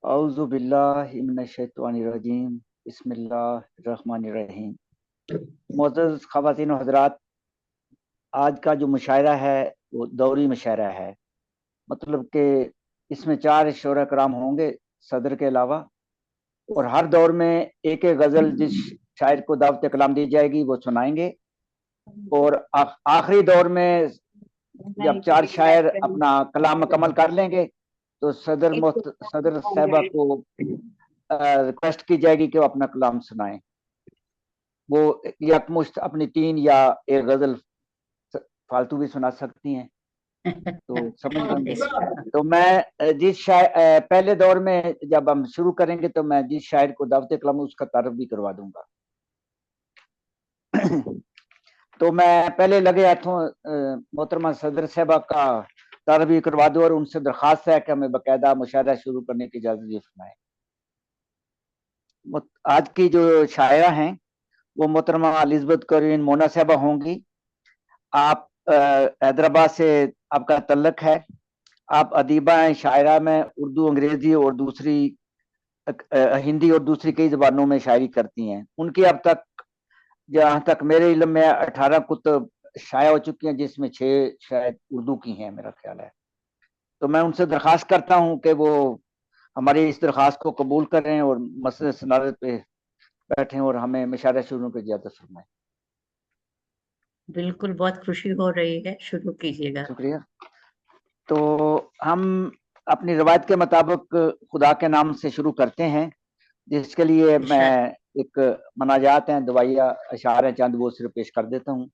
औज़ु बिल्लाहि मिनश शैतानिर रजीम, बिस्मिल्लाहिर रहमानिर रहीम। मुअज़्ज़ज़ ख़वातीन व हज़रात, आज का जो मुशायरा है वो दौरी मुशायरा है। मतलब कि इसमें 4 शोरा कराम होंगे सदर के अलावा, और हर दौर में एक एक गज़ल जिस शायर को दावत कलाम दी जाएगी वो सुनाएंगे। और आखिरी दौर में जब 4 शायर अपना कलाम मुकम्मल कर लेंगे तो सदर साहबा को रिक्वेस्ट की जाएगी कि वो अपना कलाम सुनाएं। वो यकमुश्त अपनी 3 या एक गजल फालतू भी सुना सकती हैं, तो समझ लेंगे। तो मैं पहले दौर में जब हम शुरू करेंगे तो मैं जिस शायर को दावत कलाम उसका तारुफ भी करवा दूंगा। तो मैं पहले लगे हाथों मोहतरमा सदर साहबा का तारुफ भी करवा दूं और उनसे दरखास्त है कि हमें बाकायदा मुशायरा शुरू करने की इजाजत दी फरमाएं। आज की जो शायरा हैं वो मोहतरमा एलिज़ाबेथ करीन मोना साहबा होंगी। आप हैदराबाद से आपका तल्लक है। आप अदीबा हैं, शायरा में उर्दू, अंग्रेजी और दूसरी हिंदी और दूसरी कई ज़बानों में शायरी करती हैं। उनकी अब तक जहाँ तक मेरे इल्म में 18 कुतुब शाया हो चुकी हैं, जिसमें 6 शायद उर्दू की हैं मेरा ख्याल है। तो मैं उनसे दरख्वास्त करता हूँ कि वो हमारी इस दरख्वास्त को कबूल करें और मसले सनारत पे बैठें और हमें मुशायरा शुरू की इजाज़त फरमाएं। बिल्कुल, बहुत खुशी हो रही है, शुरू कीजिएगा। शुक्रिया। तो हम अपनी रवायत के मुताबिक खुदा के नाम से शुरू करते हैं, जिसके लिए मैं एक मनाजात हैं, दुआया अशार हैं, चंद वो सिर्फ पेश कर देता हूँ।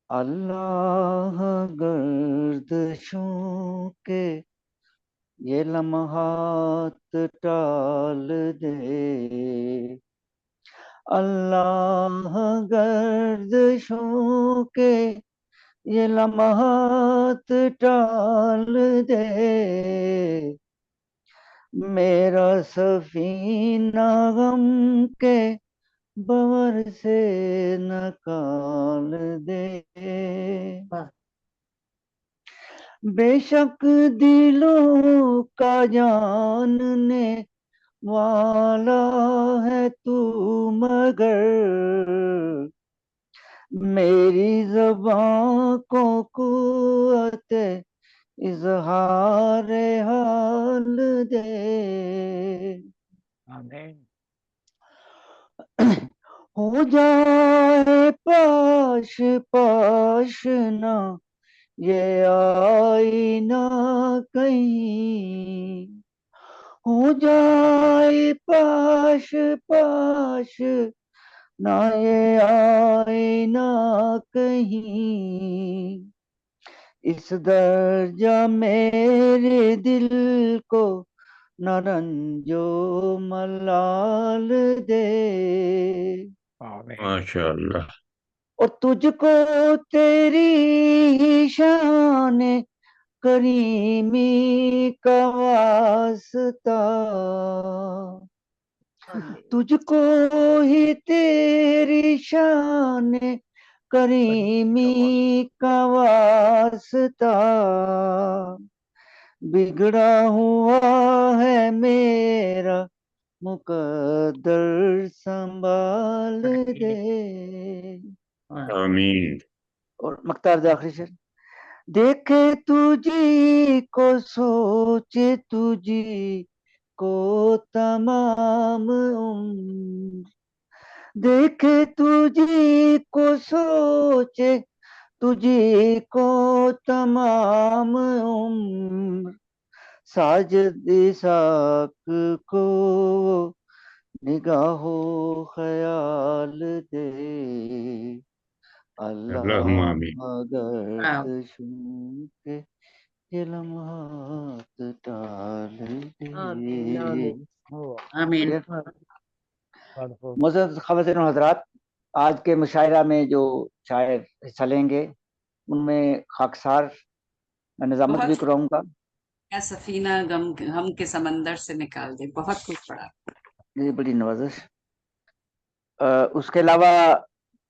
अल्लाह गर्दिशों के ये लम्हात टाल दे, अल्लाह गर्दिशों के ये लम्हात टाल दे, मेरा सफीना गम के बवर से निकाल दे। बेशक दिलों का जानने वाला है तू, मगर मेरी ज़बां को कुव्वत इज़हार हाल दे। आमीन। हो जाए पाश पाश ना ये आईना कहीं, हो जाए पाश पाश ना ये आईना कहीं, इस दर्जा मेरे दिल को न रंजो मलाल दे। माशाअल्लाह। और तुझको तेरी ही शान करीमी का वास्ता, तुझको ही तेरी शान करीमी का वास्ता, बिगड़ा हुआ है मेरा मुकद्दर संभाल दे। आमीन। और मक्तार आखिरी शेर। देखे तुझी को सोचे तुझी को तमाम उम्र, देखे तुझी को सोचे तुझी को तमाम उम्र, साजिद इसाक को निगाहो ख्याल दे, अल्लाह गर्दिशों के ये लम्हात टाल दे। आमीन। मुअज़्ज़ज़ ख़वातीन व हज़रात, आज के मुशायरा में जो शायर हिस्सा लेंगे उनमें खाकसार मैं निज़ामत भी कराऊंगा, या सफीना गम हम के समंदर से निकाल दे, बहुत कुछ पढ़ा। जी बड़ी नवाजिश। उसके अलावा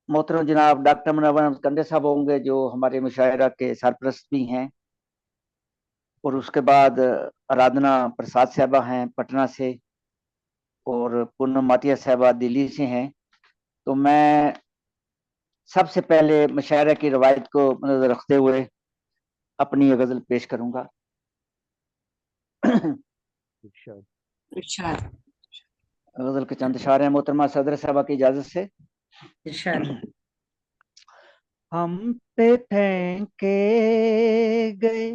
मोहतरम जनाब डॉक्टर मुनव्वर अहमद कंडे साहब होंगे, जो हमारे मुशायरा के सरपरस्त भी हैं, और उसके बाद आराधना प्रसाद साहबा हैं पटना से, और पूनम माटिया साहबा दिल्ली से हैं। तो मैं सबसे पहले मुशायरा की रवायत को नजर रखते हुए अपनी ये गजल पेश करूंगा। इरशाद। गजल के चंद अशार हैं मोहतरमा सदर साहबा की इजाजत से। इरशाद। हम पे फेंके गए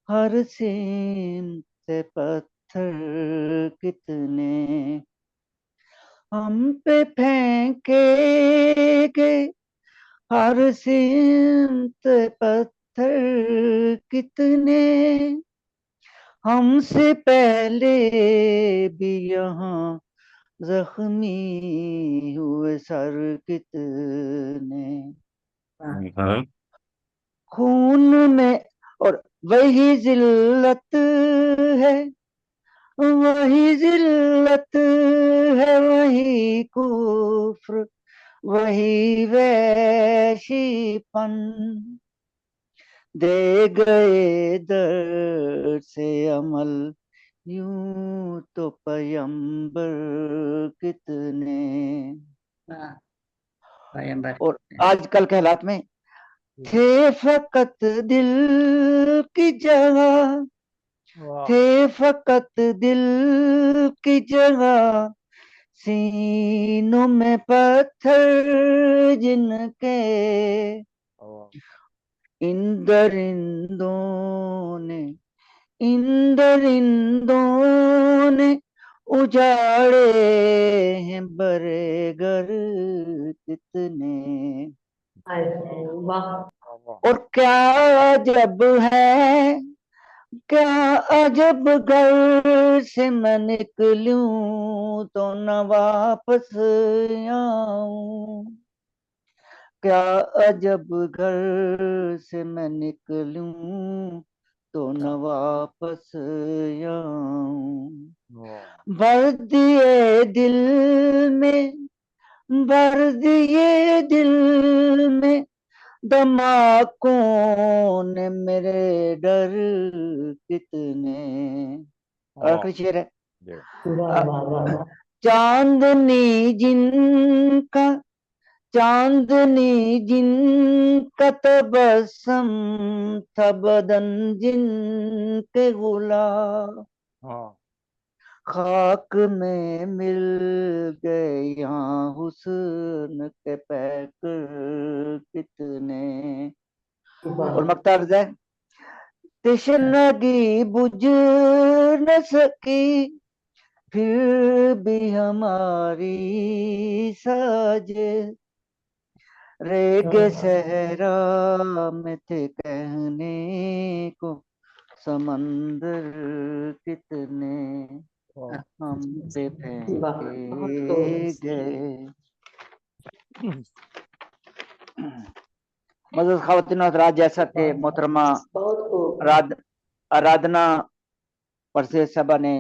हर सीम से पत्थर कितने, हम पे फेंके गए हर सीम से पत्थर कितने, हमसे पहले भी यहाँ जख्मी हुए सर कितने, खून में और वही जिल्लत है, वही जिल्लत है, वही कुफ्र, वही वैशीपन, दे गए दर से अमल यूं तो पैगंबर कितने। और आजकल के हालात में थे फकत दिल की जगह, थे फकत दिल की जगह, सीनों में पत्थर जिनके, इन दरिंदों ने, इन दरिंदों ने उजाड़े हैं बड़े घर कितने। और क्या अजब है, क्या अजब घर से मैं निकलूं तो न वापस आऊं, क्या अजब घर से मैं निकलूं तो न वापस आऊं। भर दिए दिल में, भर दिए दिल में धमाकों ने मेरे डर कितने। आखिरी शेर है। चांदनी जिनका, चांदनी जिनका तबस्सुम था बदन जिनके गुलाब, खाक में मिल गए यहाँ हुस्न के पैकर कितने। और मक्ता अर्ज है, तशनगी बुझ न सकी फिर भी हमारी साजिश, रेगे सहरा में थे कहने को समंदर कितने, हम पे फेंके गए। मज़ीद ख़वातीन और हज़रात, जैसा कि मोहतरमा आराधना परसेज साहबा ने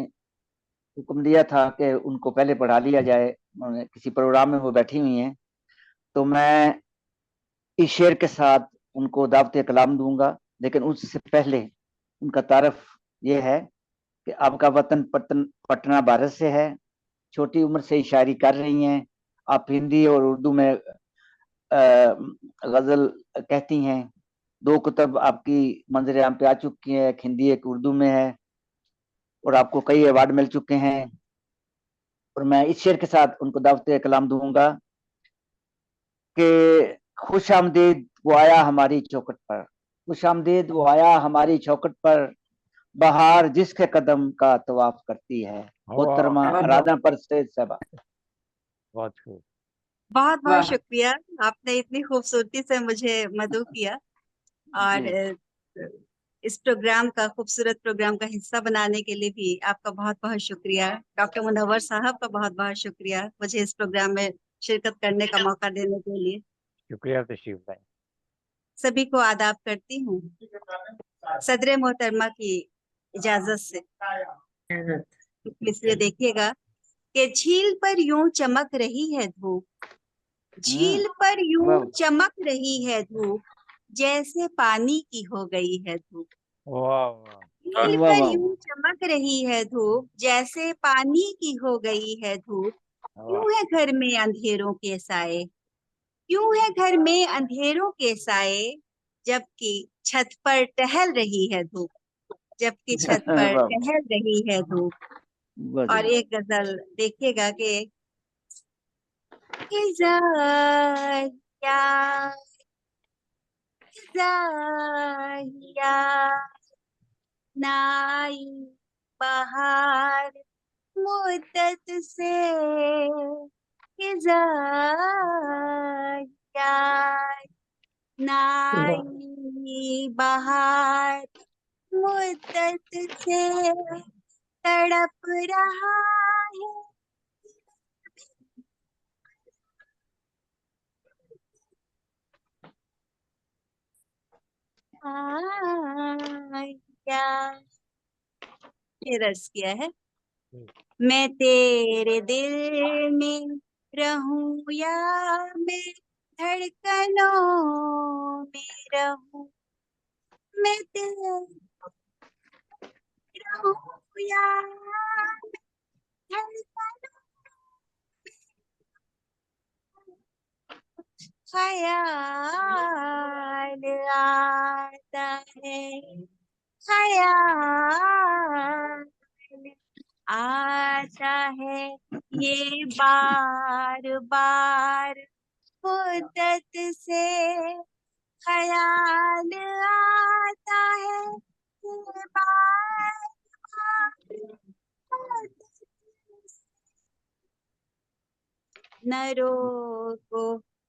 हुक्म दिया था कि उनको पहले पढ़ा लिया जाए, किसी प्रोग्राम में वो बैठी हुई हैं, तो मैं इस शेर के साथ उनको दावत कलाम दूंगा। लेकिन उससे पहले उनका तारफ ये है कि आपका वतन पटना भारत से है, छोटी उम्र से ही शायरी कर रही हैं, आप हिंदी और उर्दू में गजल कहती हैं, 2 किताब आपकी मंजर आम पे आ चुकी है, एक हिंदी एक उर्दू में है, और आपको कई अवार्ड मिल चुके हैं। और मैं इस शेर के साथ उनको दावत कलाम दूंगा कि खुश आमदीद वो आया हमारी चौखट पर, खुश आमदीद वो आया हमारी चौखट पर, बहार जिसके कदम का तवाफ करती है। मोहतरमा आराधना परसेज साहबा। बहुत बहुत वाह। शुक्रिया, आपने इतनी खूबसूरती से मुझे मदऊ किया और इस प्रोग्राम का, खूबसूरत प्रोग्राम का हिस्सा बनाने के लिए भी आपका बहुत बहुत शुक्रिया। डॉक्टर मुनव्वर साहब का बहुत बहुत शुक्रिया मुझे इस प्रोग्राम में शिरकत करने का मौका देने के लिए। शुक्रिया तशरीफ भाई। सभी को आदाब करती हूँ। सदर मोहतरमा की इजाजत से। इसलिए देखिएगा कि झील पर यूं चमक रही है धूप, झील पर यूं वाह चमक रही है धूप, जैसे पानी की हो गई है धूप। वाह वाह झील वाह पर वाह यूं चमक रही है धूप, जैसे पानी की हो गई है धूप। वाह क्यों है घर में अंधेरों के साए, क्यों है घर में अंधेरों के साए, जबकि छत पर टहल रही है धूप, जबकि छत पर वाह टहल रही है धूप। वाह और एक गजल देखिएगा कि ज़ाहिया ज़ाहिया नाई बहार मुद्दत से, ज़ाहिया नाई बहार मुद्दत से तड़प रहा है। क्या ये रस किया है। मैं तेरे दिल में रहूं या मैं धड़कनों में रहूं, मैं तेरे रहूं या धड़कनों, ख्याल आता है, ख्याल आता है ये बार बार मुद्दत से, ख्याल आता है ये बार बार मुद्दत से। न रोको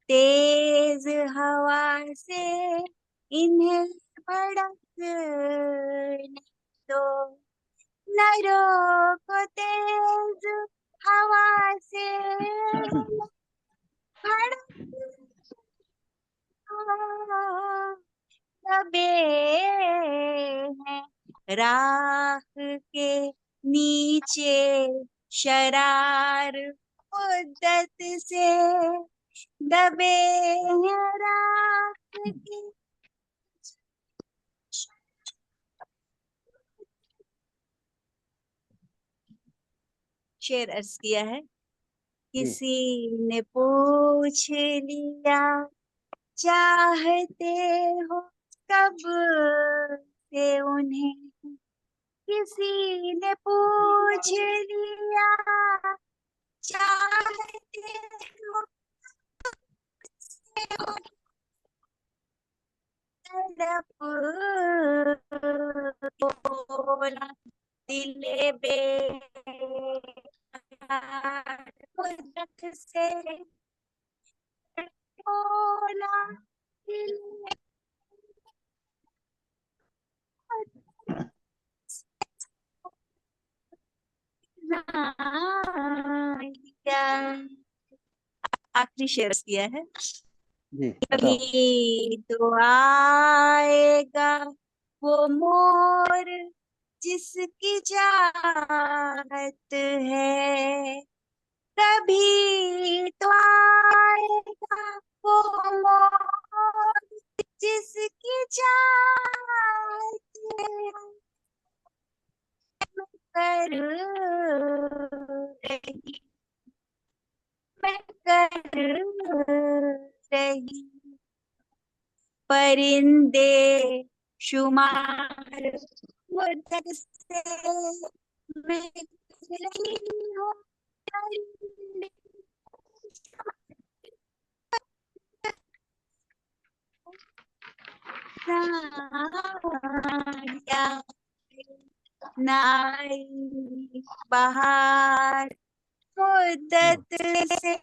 तेज हवा से इन्हें भड़कने दो, न रोको तेज हवा से भड़कने दो। दबे हैं राख के नीचे शरार मुद्दत से, दबे हैं राख के। शेर अर्ज किया है। किसी ने पूछ लिया चाहते हो कब से उन्हें, किसी ने पूछ लिया चाहते हो कब से उन्हें, तड़प बोला दिले बेकरार मुद्दत से, बोला दिले आखिरी शेर किया है। जी बताओ। कभी तो आएगा वो मोर जिसकी चाहत है, कभी तो आएगा वो मोर जिसकी चाहत है। कर रही मैं कर रही परिंदे शुमार मुद्दत से, मैं कर रही हूँ परिंदे शुमार। नाई बहार मुद्दत से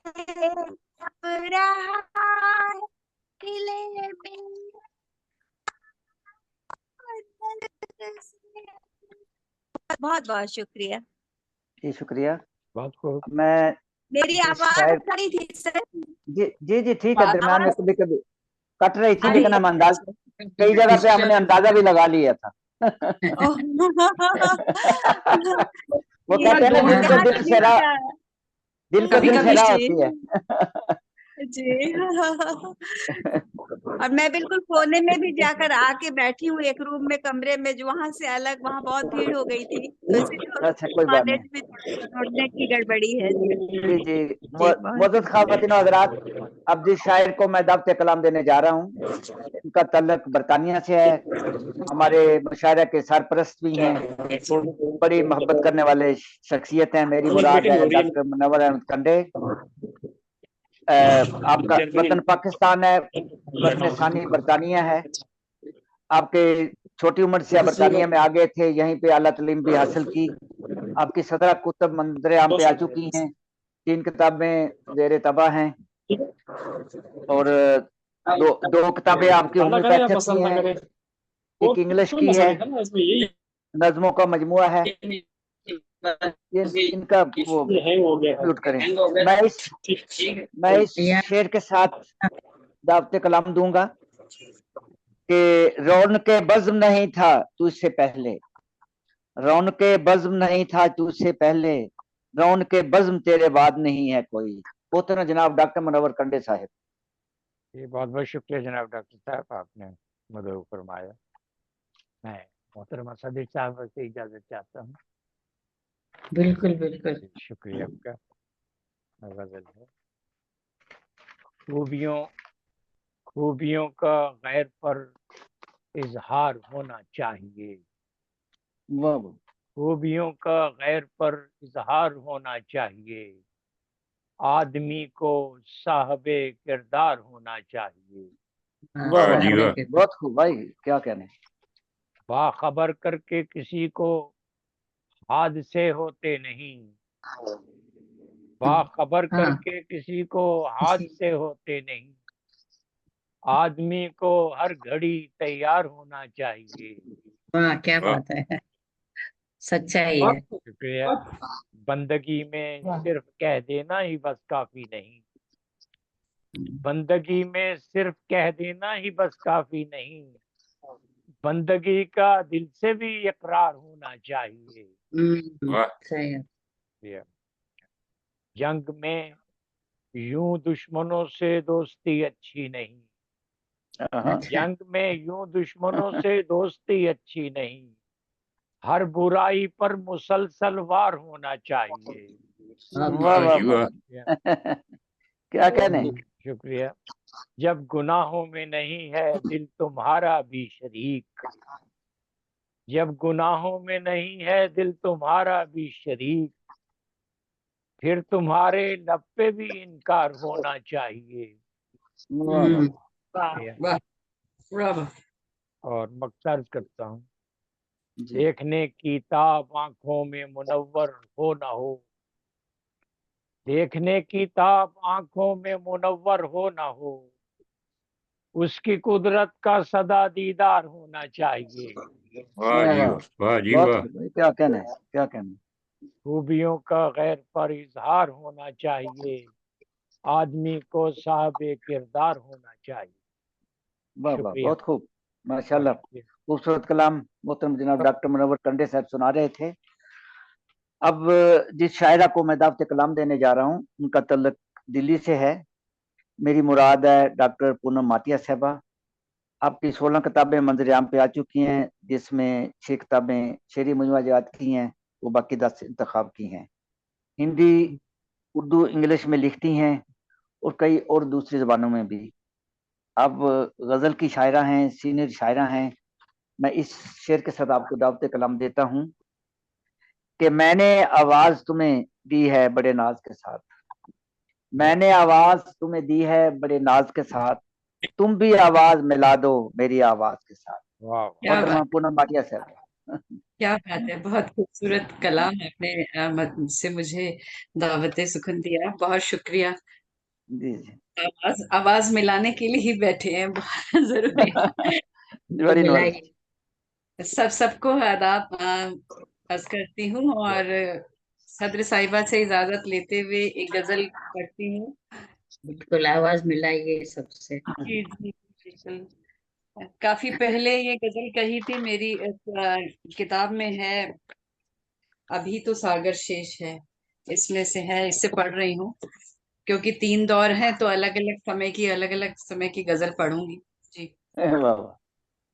अब रहा है दिले बहुत बहुत शुक्रिया। जी शुक्रिया। बहुत खूब। मैं मेरी आवाज शायद खड़ी थी सर, जी जी जी ठीक है, दरम्यान में आवाज कभी कभी कट रही थी, अरे लेकिन हम अंदाज कई जगह पे हमने अंदाजा भी लगा लिया था। ओह, वो ये कहते हैं ना, तो दिल को कहाँ दिल कभी से राह, होता है। दिल को कभी दिल से कभी राह जी होती है। जी। और मैं बिल्कुल कोने में भी जाकर आके बैठी हूँ एक रूम में, कमरे में, जो वहां से अलग, वहां बहुत भीड़ हो गई थी, तो इसलिए अच्छा, कोई बात कॉलेज नहीं। में ढूंढने की गड़बड़ी है जी। जी जी। जी बहुत मोअज़्ज़ज़ ख़वातीन व हज़रात, अब जिस शायर को मैं दावत कलाम देने जा रहा हूँ, इनका तल्लुक बरतानिया से है। हमारे मुशायरा के सरपरस्त भी हैं, बड़ी मोहब्बत करने वाले शख्सियत हैं। मेरी मुराद है डॉक्टर मुनव्वर अहमद कंडे। आपका वतन पाकिस्तान है, वतन सानी बरतानिया है। आपके छोटी उम्र से आप बरतानिया में आ गए थे, यहीं पे आला तालीम भी हासिल की। आपकी 17 कुतुब मंज़र आम पे आ चुकी हैं, 3 किताबें ज़ेर तबा हैं, और दो किताबें आपकी उम्र कैफियत की हैं, एक इंग्लिश की है, नज़्मों का मजमुआ है। इनका वो म्यूट करें। मैं इस शेर के साथ दावत कलाम दूंगा कि रौनके बज़्म नहीं था तू इससे पहले, रौनके बज़्म नहीं था तू इससे पहले, रौनके बज़्म तेरे बाद नहीं है कोई। मोहतरम जनाब डॉक्टर मुनव्वर कंडे साहब। ये बहुत बहुत शुक्रिया जनाब डॉक्टर साहब, आपने मदद फरमाया। मैं मोहतरमा सदीक साहब से इजाज़त चाहता हूँ। बिल्कुल बिल्कुल। शुक्रिया आपका। गज़ल है, खूबियों खूबियों का गैर पर इजहार होना चाहिए, वाह वाह। खूबियों का गैर पर इजहार होना चाहिए, आदमी को साहबे किरदार होना चाहिए, वाह वाह, बहुत खूब भाई, क्या कहने। बाखबर करके किसी को हादसे होते नहीं, बाखबर हाँ करके किसी को हादसे होते नहीं, आदमी को हर घड़ी तैयार होना चाहिए। वाह, क्या बात है, सच्चाई है। शुक्रिया। बंदगी में वाह। सिर्फ कह देना ही बस काफी नहीं, बंदगी में सिर्फ कह देना ही बस काफी नहीं, बंदगी का दिल से भी इकरार होना चाहिए। सही है। ये जंग में यूं दुश्मनों से दोस्ती अच्छी नहीं, हाँ, अच्छा। जंग में यूं दुश्मनों से दोस्ती अच्छी नहीं, हर बुराई पर मुसलसल वार होना चाहिए। वाह वाह वाह, क्या कहने। शुक्रिया। जब गुनाहों में नहीं है दिल तुम्हारा भी शरीक, जब गुनाहों में नहीं है दिल तुम्हारा भी शरीक, फिर तुम्हारे लब पे भी इनकार होना चाहिए। वाह वाह। वाह वाह। और मकसद करता हूँ, जी देखने की ताब आंखों में मुनव्वर हो ना हो, देखने की ताब आंखों में मुनव्वर हो ना हो, उसकी कुदरत का सदा दीदार होना चाहिए। वाह वाह, बहुत खूब भाई, क्या कहने, क्या कहने। खूबियों का गैर पर इजहार होना चाहिए, आदमी को साहबे किरदार होना चाहिए। वाह वाह, शुक्रिया। बहुत खूब, बहुत माशाल्लाह। शुक्रिया। खूबसूरत कलाम मोहतरम जनाब डॉक्टर मुनव्वर कंडे साहब सुना रहे थे। अब जिस शायरा को मैं दावत कलाम देने जा रहा हूँ, उनका तल्लुक दिल्ली से है। मेरी मुराद है डॉक्टर पूनम माटिया साहबा। आपकी 16 किताबें मंजर आम पे आ चुकी हैं, जिसमें 6 किताबें शेरी मुजमुआत की हैं, वो बाकी 10 इंतखाब की हैं। हिंदी, उर्दू, इंग्लिश में लिखती हैं, और कई और दूसरी ज़बानों में भी। अब गज़ल की शायरा हैं, सीनियर शायरा हैं। मैं इस शेर के साथ आपको दावत कलाम देता हूँ कि मैंने आवाज़ तुम्हें दी है बड़े नाज के साथ, मैंने आवाज़ तुम्हें दी है बड़े नाज के साथ, तुम भी आवाज़ मिला दो मेरी आवाज़ के साथ। वाह क्या बात, मोहतरमा पूनम भाटिया साहब। क्या बात है, बहुत खूबसूरत कलाम है। आपने से मुझे दावत सुखन दिया, बहुत शुक्रिया। जी जी। आवाज आवाज मिलाने के लिए ही बैठे हैं, बहुत जरूरी है। तो वेरी नाइस। मिलाइए। सबको आदाब अर्ज करती हूँ, और सदर साहिबा से इजाजत लेते हुए एक गजल पढ़ती हूँ। बिल्कुल, आवाज मिलाइए सबसे। जी जी बिल्कुल। काफी पहले ये गजल कही थी मेरी इस किताब में है, अभी तो सागर शेष है, इसमें से है, इससे पढ़ रही हूँ। क्योंकि 3 दौर हैं तो अलग अलग समय की गजल पढ़ूंगी जी। वाह वाह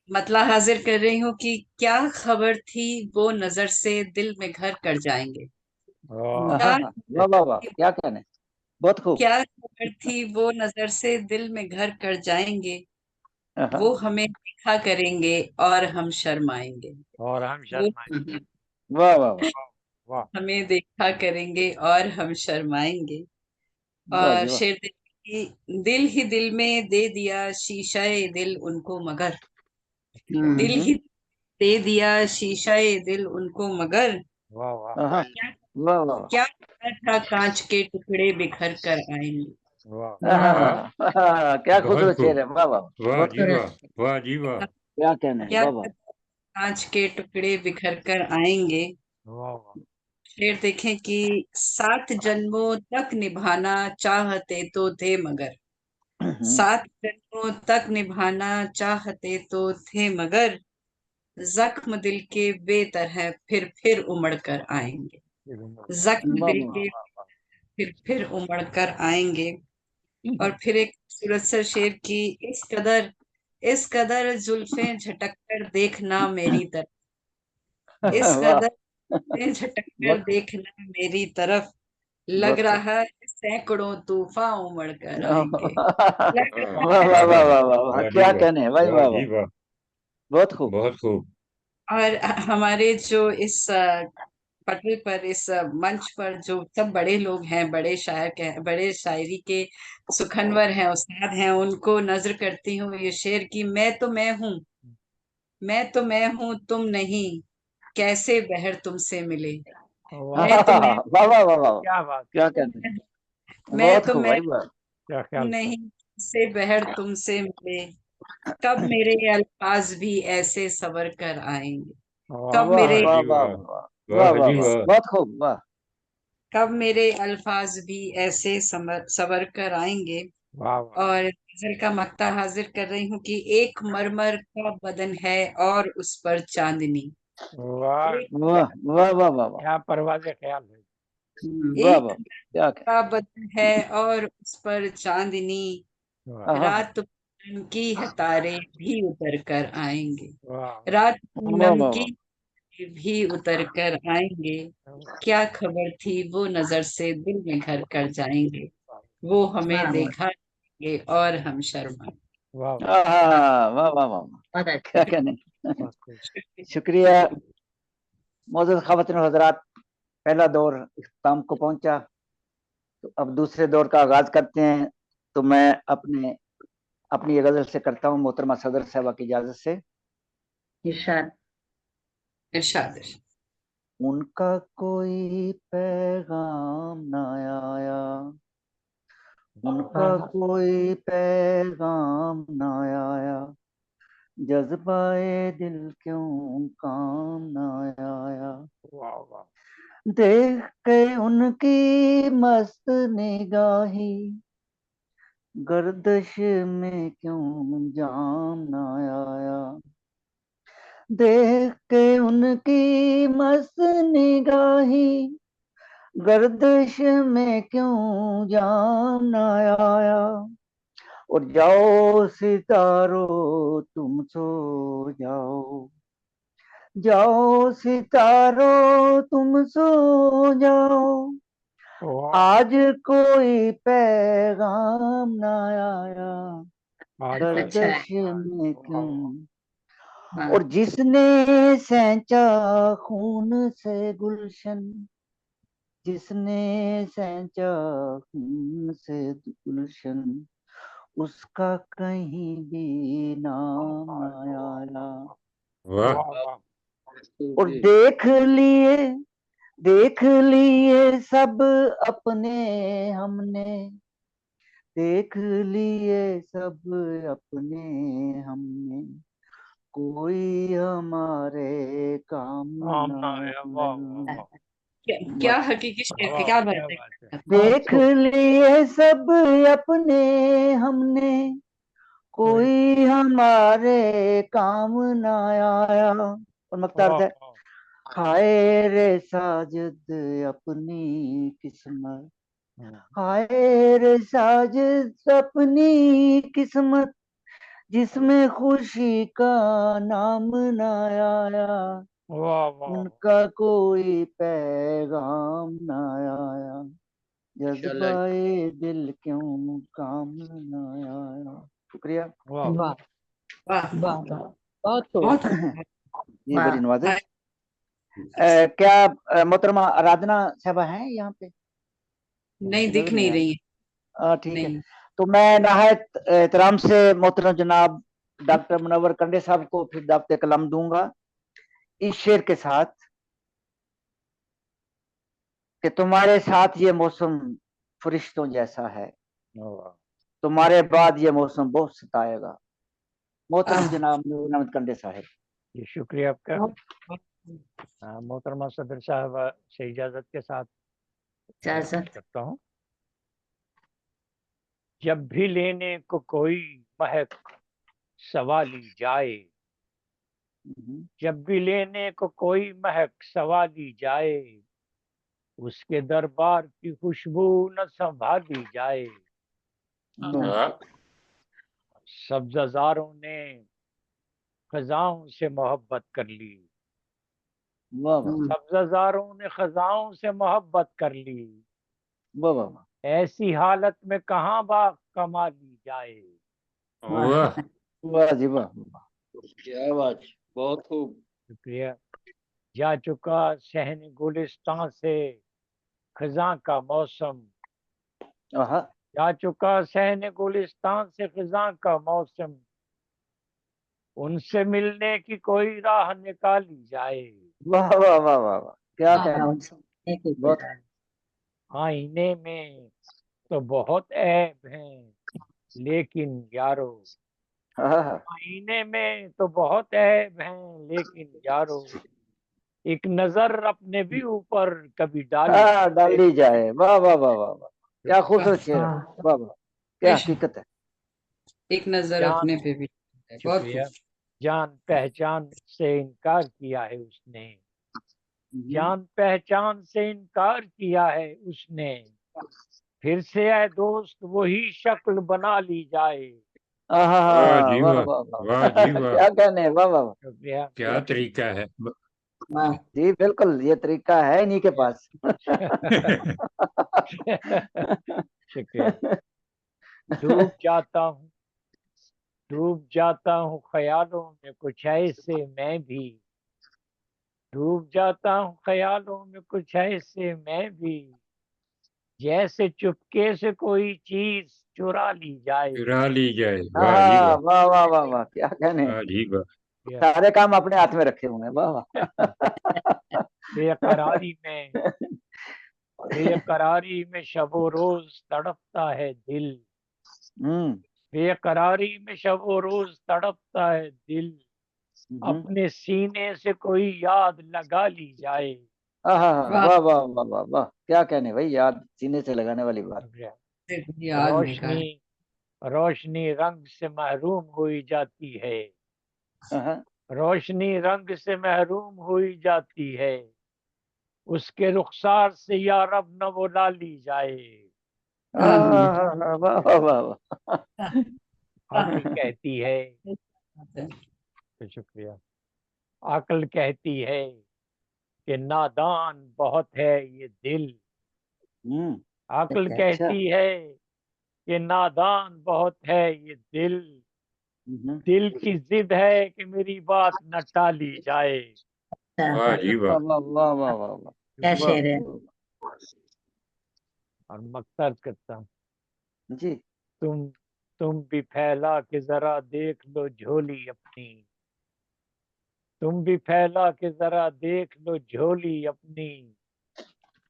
मतला हाजिर कर रही हूँ कि क्या खबर थी वो नजर से दिल में घर कर जाएंगे। वाह, क्या वाह वाह वाह, क्या कहने, बहुत खूब। क्या खबर थी वो नजर से दिल में घर कर जाएंगे। वो हमें देखा करेंगे और हम शर्माएंगे। और हम वो शर्माएंगे। वाह वाह वाह वाह हमें देखा करेंगे और हम शर्माएंगे। वाह और जी वाह। शेर देखिए कि दिल ही दिल में दे दिया शीशाए दिल उनको मगर, दिल ही दे दिया शीशाए दिल उनको मगर, वाह वाह क्या वाह वाह क्या पता था कांच के टुकड़े बिखर कर आएंगे। वाह वाह, क्या बहुत खूबसूरत शेर खूब। है, वाह वाह, वाह बहुत जी खूब। वाह, वाह जी वाह। क्या कहने, क्या वाह वाह। पता कांच के टुकड़े बिखर कर आएंगे। वाह वाह शेर देखें कि 7 जन्मों तक निभाना चाहते तो थे मगर, 7 जन्मों तक निभाना चाहते तो थे मगर, जख्म दिल के बेतरह फिर उमड़ कर आएंगे। जख्म वाह दिल वाह के फिर उमड़ कर आएंगे। और फिर एक खूबसूरत सा शेर की इस कदर जुल्फें झटक कर देखना मेरी तरफ, इस वाह, कदर जुल्फें झटक कर बहुत खूब, देखना मेरी तरफ, लग बहुत खूब। रहा है सैकड़ों तूफान उमड़ कर वाह आएंगे। लग वाह रहा वाह है। वाह वाह वाह, वाह जी क्या वाह, कहने हैं भाई, वाह वाह जी वाह, वाह, बहुत खूब। बहुत खूब। और हमारे जो इस पटल पर, इस मंच पर जो सब बड़े लोग हैं, बड़े शायरी के सुखनवर हैं, उस्ताद हैं, उनको नजर करती हूँ ये शेर की मैं हूँ तुम नहीं, कैसे बहर तुमसे मिले। वाह मैं तो मैं वाह वाह वाह वाह, क्या बात, क्या कहने, मैं बहुत तो खूब मैं भाई, वाह क्या हूँ ख्याल था। नहीं, कैसे बहर तुमसे मिले। कब मेरे अल्फाज भी ऐसे सवर कर आएंगे। वाह कब वाह मेरे वाह वाह जी वाह वाह, वाह वाह वाह वाह जी वाह, वाह। बहुत खूब, वाह कब मेरे अल्फाज भी ऐसे सवर कर आएंगे। वाह वाह और गजल का मक्ता हाजिर कर रही हूँ कि एक मरमर का बदन है और उस पर चांदनी। वाह, एक वाह वाह वाह वाह वाह क्या परवाज़े ख्याल है। वाह एक वाह, क्या कह, का बदन है और उस पर चांदनी, वाह रात पूनम की है तारे भी उतर कर आएंगे। वाह रात वाह पूनम वाह की वाह, भी उतर कर आएंगे। क्या खबर थी वो नजर से दिल में घर कर जाएंगे। वो हमें देखा करेंगे और हम शर्मा। वाह वाह वाह वाह, क्या कहने। वाह शुक्रिया मोअज़्ज़ज़ ख़वातीन और हज़रात, पहला दौर इख्तिताम को पहुंचा, तो अब दूसरे दौर का आगाज करते हैं। तो मैं अपनी ये गजल से करता हूँ, मोहतरमा सदर साहबा की इजाजत से। इरशाद। इरशाद। उनका कोई पैगाम न आया, उनका कोई पैगाम न आया, जज्बाए दिल क्यों काम न आया। वाह देख के उनकी मस्त निगाही, गर्दश में क्यों जाम न आया। देख के उनकी मस्त निगाही, गर्दश में क्यों जाम न आया। और जाओ सितारों तुम सो जाओ, जाओ सितारों तुम सो जाओ, वाह, आज कोई पैगाम न आया, आज गर्दश में वाह क्यों। और जिसने सैंचा खून से गुलशन, जिसने सैंचा खून से गुलशन, उसका कहीं भी नाम न आया। वाह वाह और देख लिए सब अपने हमने, देख लिए सब अपने हमने, कोई हमारे काम काम न ना आया। वाह वाह आया। वाह क्या हकीकी शेर है, वाह, क्या क्या बात बात है। है। देख लिए सब अपने हमने, कोई हमारे काम ना आया। और मक्तार है, हाय रे साजिद अपनी किस्मत, हाय रे साजिद अपनी किस्मत, जिसमें खुशी का नाम ना आया, वाह वाह उनका कोई पैगाम ना आया, जज्बाए दिल क्यों काम ना आया। शुक्रिया। वाह वाह वाह वाह बहुत खूब। बहुत ये बड़ी नवाजिश। वाह। क्या मोहतरमा आराधना साहबा हैं यहाँ पे? नहीं दिख नजर नहीं आ रही है। ठीक है। नहीं तो मैं नहायत एहतराम से मोहतरम जनाब डॉक्टर मुनव्वर कंडे साहब को फिर दावत कलाम दूंगा इस शेर के साथ कि तुम्हारे साथ ये मौसम फरिश्तों जैसा है, वाह। तुम्हारे बाद ये मौसम बहुत सताएगा। मोहतरम आह, जनाब नूर अहमद कंडे साहब। ये शुक्रिया आपका। मोहतरमा सदर साहब से इजाजत के साथ करता हूँ। जब भी लेने को कोई महक सवाली जाए, जब भी लेने को कोई महक सवाली जाए, उसके दरबार की खुशबू न संभाली जाए। सब्ज़ारों ने खजाओं से मोहब्बत कर ली, वाह वाह सब्ज़ारों ने खजाओं से मोहब्बत कर ली, वाह वाह ऐसी हालत में कहाँ बाग कमाली जाए। वाह वाह जी वाह वाह। क्या बात, बहुत खूब। शुक्रिया। जा चुका सहन गुलिस्तान से खजा का मौसम, आहा, जा चुका सहन गुलिस्तान से खजा का मौसम, उनसे मिलने की कोई राह निकाली जाए। वाह वाह वाह वाह वाह, क्या कहना। बहुत आईने में तो बहुत ऐब हैं, लेकिन यारो, आहा, आईने में तो बहुत ऐब हैं, लेकिन यारो, एक नजर अपने भी ऊपर कभी डाली जाए। डाली जाए। वाह वाह वाह वाह वाह, क्या खूबसूरत शेर है। वाह वाह, क्या हकीकत है। एक नजर जान, अपने पे भी बहुत शुक्रिया। खूब। जान पहचान से इनकार किया है उसने, जान पहचान से इनकार किया है उसने, फिर से ऐ दोस्त वही शक्ल बना ली जाए। आहा, वाह जी वाह वाह वाह वाह वाह, जी वाह क्या कहने। वाह वाह वाह। शुक्रिया। क्या तरीका है जी बिल्कुल, ये तरीका है इन्हीं के पास। शुक्रिया। डूब जाता हूँ, डूब जाता हूँ ख्यालों में कुछ ऐसे मैं भी, डूब जाता हूँ ख्यालों में कुछ ऐसे मैं भी, जैसे चुपके से कोई चीज चुरा ली जाए। चुरा ली जाए। वाह जी हाँ, वाह वाह वाह वाह वाह, क्या कहने। वाह जी वाह सारे काम अपने हाथ में रखे हुए हैं। वाह वाह। बेकरारी में, बेकरारी में शबो रोज तड़पता है दिल, हम्म बेकरारी में शबो रोज तड़पता है दिल, अपने सीने से कोई याद लगा ली जाए। आहा, वाह वाह वाह वाह वाह वाह, क्या कहने भाई, याद सीने से लगाने वाली बात। याद निकाल। रोशनी, रोशनी रंग से महरूम हुई जाती है, आहा, रोशनी रंग से महरूम हुई जाती है, उसके रुखसार से या रब न वो ला ली जाए। आहा, वाह वाह वाह वाह। अक्ल कहती है, तो शुक्रिया, अक्ल कहती है कि नादान बहुत है ये दिल, अक्ल अच्छा। कहती है कि नादान बहुत है ये दिल, दिल की जिद है कि मेरी बात न टाली जाए। वाह जी वाह वाह वाह वाह वाह वाह क्या वाह, शेर है। और मकसद करता हूँ, जी। तुम तुम भी फैला के जरा देख लो झोली अपनी, तुम भी फैला के जरा देख लो झोली अपनी,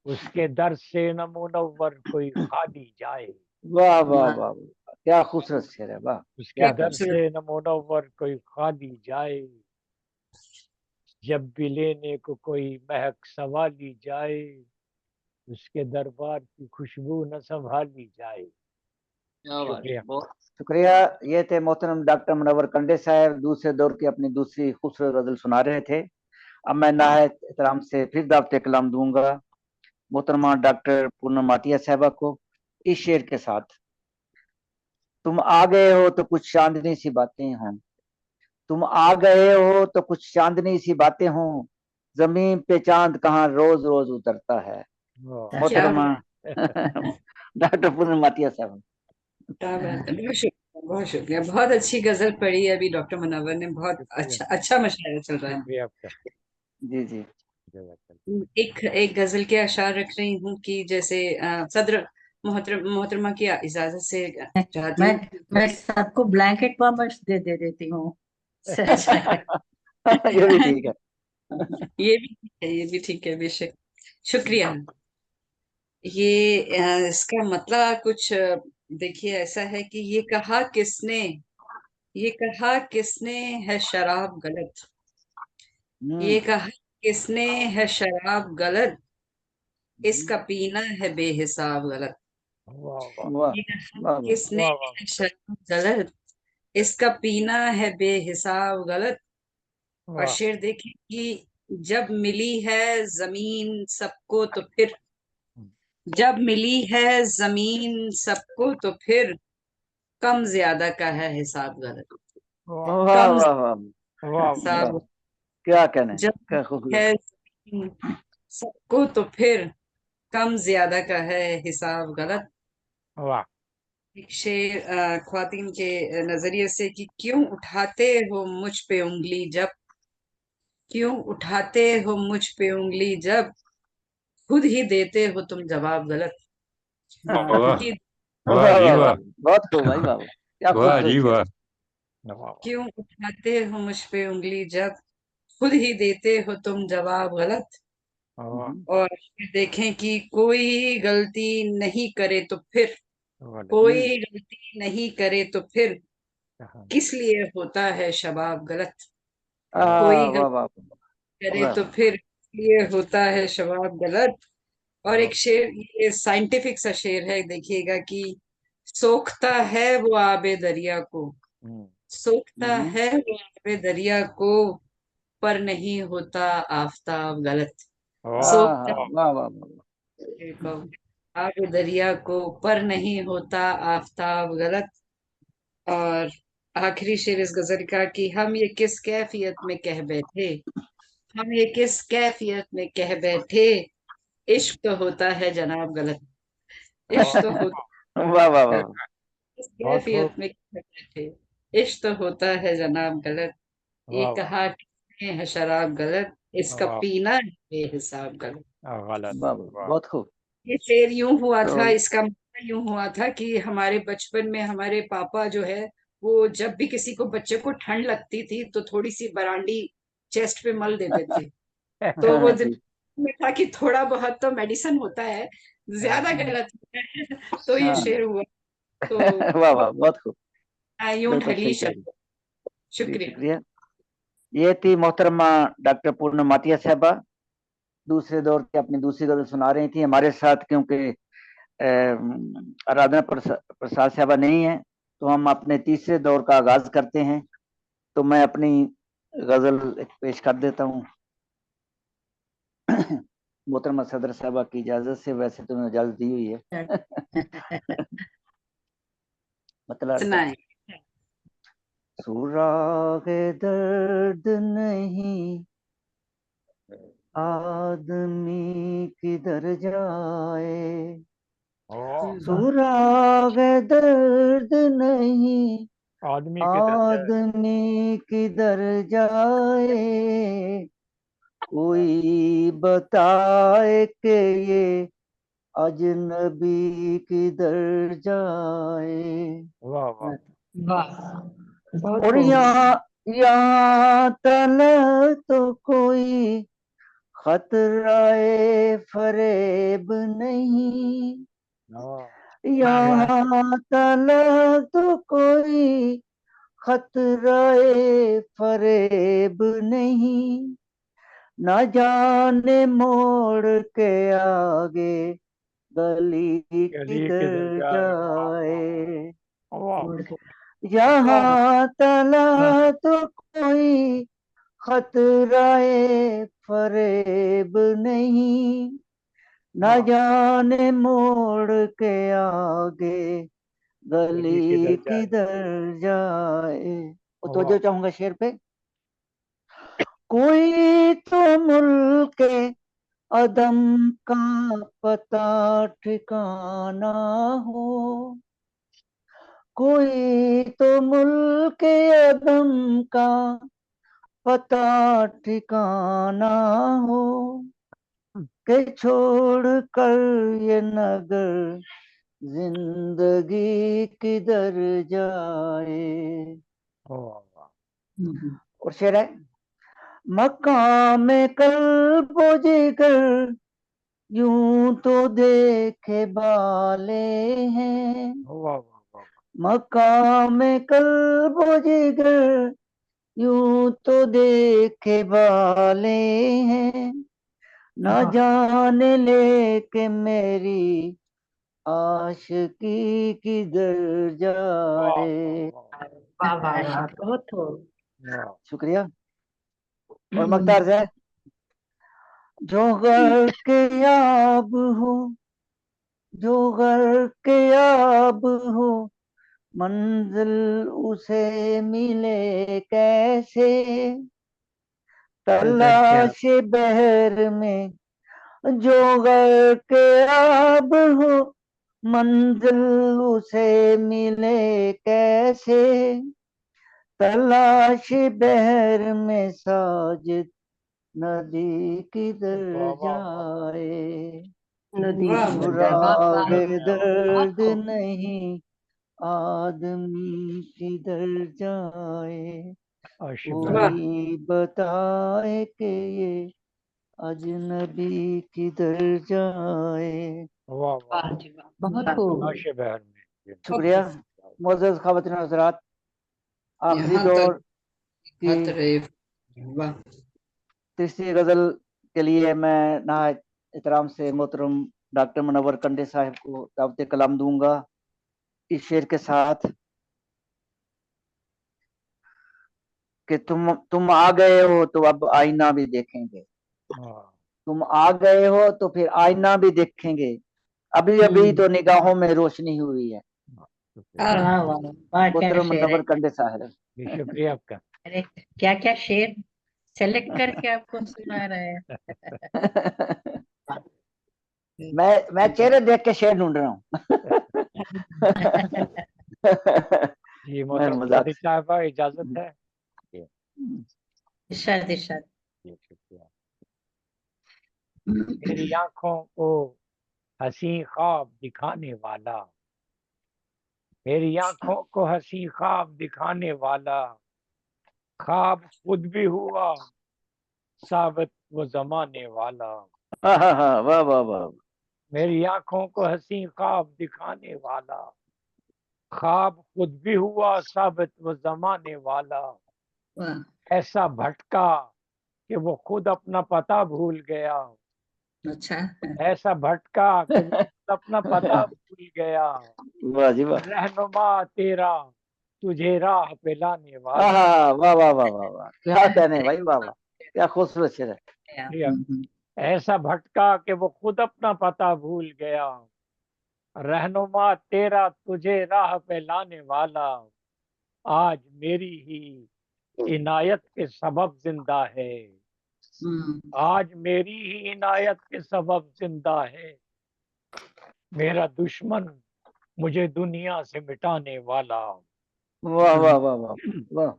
उसके दर से न मुनव्वर कोई खाली जाए। वाह वाह वाह वाह, क्या खूबसूरत शेर है। वाह, उसके क्या दर कहने। से न मुनव्वर कोई खाली जाए, जब भी लेने को कोई महक सवाली जाए, उसके दरबार की खुशबू न संभाली जाए। क्या बात है, शुक्रिया। बहुत शुक्रिया। ये थे मोहतरम डॉक्टर मुनव्वर कंडे साहब, दूसरे दौर की अपनी दूसरी खूबसूरत गजल सुना रहे थे। अब मैं नायत एहतराम से फिर दावत कलाम दूंगा मोहतरमा डॉक्टर पूनम आतिया साहबा को इस शेर के साथ। तुम आ गए हो तो कुछ चांदनी सी बातें हों, तुम आ गए हो तो कुछ चांदनी सी बातें हों, जमीन पे चांद कहाँ रोज रोज उतरता है। क्या मोहतरमा डॉक्टर पूनम आतिया साहब। क्या बात है, बहुत शुक्रिया, बहुत शुक्रिया। बहुत अच्छी गजल पढ़ी है अभी डॉक्टर मुनव्वर ने, बहुत अच्छा अच्छा मशायरा चल रहा है। आपका। जी जी। एक एक गजल के अशार रख रही हूँ कि जैसे सदर मोहतरमा की इजाजत से चाहती मैं हूँ। मैं सबको ब्लैंकेट पॉमर्स दे देती हूँ। ये भी ठीक है। ये भी ठीक है, ये भी ठीक है, बेशक। शुक्रिया। ये इसका मतलब कुछ देखिए ऐसा है कि ये कहा किसने है शराब गलत, ये कहा किसने है शराब गलत, इसका पीना है बेहिसाब गलत। वाह ये कहा वाह वाह। किसने है शराब गलत, इसका पीना है बेहिसाब गलत। और शेर देखिए कि जब मिली है जमीन सबको तो फिर, जब मिली है जमीन सबको तो फिर कम ज्यादा का है हिसाब गलत, वाह कम वाह वाह हिसाब। वाह। क्या कहने, जब क्या है खूबसूरत। जमीन सबको तो फिर कम ज्यादा का है हिसाब गलत। वाह। एक शेर ख्वातीन के नजरिए से कि क्यों उठाते हो मुझ पे उंगली जब, क्यों उठाते हो मुझ पे उंगली जब, खुद ही देते हो तुम जवाब गलत, खुद वाह ही। वाह वाह जी वाह वाह। वाह। बहुत खूब भाई, वाह वाह। क्या वाह खूबसूरत जी शेर। वाह। क्यों उठाते हो मुझ पे उंगली जब, खुद ही देते हो तुम जवाब गलत। और फिर देखें कि कोई गलती नहीं करे तो फिर, कोई गलती नहीं करे तो फिर किस लिए होता है शबाब गलत, कोई वाह गलती वाह करे वाह। तो फिर इसलिए होता है शबाब गलत। और एक शेर, ये साइंटिफिक सा शेर है, देखिएगा कि सोखता है वो आबे दरिया को, सोखता है वो आबे दरिया को, पर नहीं होता आफताब गलत, सोखता वाह वाह। है को आबे दरिया को, पर नहीं होता आफताब गलत। और आखिरी शेर इस गजल का कि हम ये किस कैफियत में कह बैठे, हम ये किस कैफियत में कह बैठे, इश्क तो होता है जनाब गलत, इश्क तो होता वाह वाह वाह। है इस बहुत खूब। कैफियत में कह बैठे, इश्क तो होता है जनाब गलत। ये वाह कहा किसने है शराब गलत, इसका वाह पीना है बेहिसाब गलत। गलत। वाह वाह बहुत खूब। ये शेर यूं हुआ तो था, इसका मतलब यूं हुआ था कि हमारे बचपन में हमारे पापा जो है, वो जब भी किसी को बच्चे को ठंड लगती थी तो थोड़ी सी बरांडी चेस्ट पे मल देते थे। तो वो हाँ जी। में था कि थोड़ा बहुत तो मेडिसिन होता है, ज्यादा गलत होता है। तो ये हाँ शेर हुआ। तो वाह वाह बहुत खूब। यूं बिल्कुल ढली सही कह रही। शब्द। जी शुक्रिया। शुक्रिया। ये थी मोहतरमा डॉक्टर पूनम आतिया साहबा, दूसरे दौर की अपनी दूसरी गजल सुना रही थी हमारे साथ। क्योंकि आराधना प्रसाद साहबा नहीं है, तो हम अपने तीसरे दौर का आगाज करते हैं। तो मैं अपनी गजल पेश कर देता हूँ मोहतरमा सदर साहबा की इजाजत से। वैसे तो मैंने इजाजत दी हुई है। मतलब सुनाए। सुरागे दर्द नहीं आदमी किधर जाए, सुरागे दर्द नहीं आदमी किधर जाए। आदमी किधर जाए, कोई बताए कि ये अजनबी किधर जाए। वाह वाह वाह, बहुत और खूब। यहाँ तला तो कोई खतराए फरेब नहीं, यहाँ तला तो कोई खतराए फरेब नहीं, न जाने मोड़ के आगे गली गली किधर किधर जाए। वाह वाह जाए। वाह छोड़ के यहाँ तला तो कोई खतराए फरेब नहीं, न वाह जाने मोड़ के आगे गली गली किधर जाए। किधर जाए। वाह तो चाहूंगा शेर पे। कोई तो मुल्क अदम का पता ठिकाना हो, कोई तो मुल्क अदम का पता ठिकाना हो, के छोड़ कर ये नगर जिंदगी किधर जाए। वाह और शेर है, मकाम कल्ब जिगर यूं तो देखे बाले हैं, वाह वाह मकाम कल्ब जिगर यूं तो देखे बाले हैं, न वाह जाने लेके मेरी आशिकी किधर वाह जाए। वाह वाह वाह बहुत हो। वाह शुक्रिया। और मकतार से, जो घर के आब हो, जो घर के आब हो, मंजिल उसे मिले कैसे, तलाश बहर में जो घर के आब हो, मंजिल उसे मिले कैसे, तलाश बहर में साजिद नदी किधर वाह वाह वाह जाए। नदी वाह किधर वाह जाए। वाह वाह सुरागे बहुत दर्द हो। नहीं आदमी किधर जाए, अशबहर। वाह कोई बताए कि ये अजनबी किधर जाए। वाह वाह वाह जी वाह बहुत हो। अशबहर में शुक्रिया। मोअज़्ज़ज़ ख़वातीन और हज़रात, आखिरी यहाँ तक दौर की हत रहे। वाह तीसरी गज़ल के लिए मैं नहायत एहतराम से मोहतरम डॉक्टर मुनव्वर कंडे साहब को दावत कलाम दूंगा इस शेर के साथ कि तुम आ गए हो तो अब आईना भी देखेंगे, हाँ तुम आ गए हो तो फिर आईना भी देखेंगे, अभी अभी तो निगाहों में रोशनी हुई है। शुक्रिया वाह वाह वाह क्या मोहतरम शेर है। मुनव्वर कंडे साहब। जी शुक्रिया आपका। अरे क्या क्या शेर सेलेक्ट करके आपको सुना रहे हैं। मैं चेहरे देख के शेर ढूंढ रहा हूँ। जी मैं मोहतरम मजाक सादिक साहब इजाजत है। जी इरशाद इरशाद। जी शुक्रिया। मेरी आंखों को हंसी ख्वाब दिखाने वाला, मेरी आंखों को हंसी ख्वाब दिखाने वाला, ख्वाब खुद भी हुआ साबित वो जमाने वाला। वाह वाह वाह। मेरी आंखों को हंसी ख्वाब दिखाने वाला, ख्वाब खुद भी हुआ साबित वो जमाने वाला। वाह ऐसा भटका कि वो खुद अपना पता भूल गया, अच्छा ऐसा भटका कि वो खुद अपना पता भूल गया। वाह जी वाह। रहनुमा तेरा तुझे राह पे लाने वाला। वाह वाह वाह वाह वाह, क्या कहने भाई, वाह वाह, क्या खूबसूरत शेर है। प्रिया, ऐसा भटका कि वो खुद अपना पता भूल गया। रहनुमा तेरा तुझे राह पे लाने वाला, आज मेरी ही इनायत के सबब जिंदा है, आज मेरी ही इनायत के सबब जिंदा है। मेरा दुश्मन मुझे दुनिया से मिटाने वाला। वाह वाह वाह वाह वाह, क्या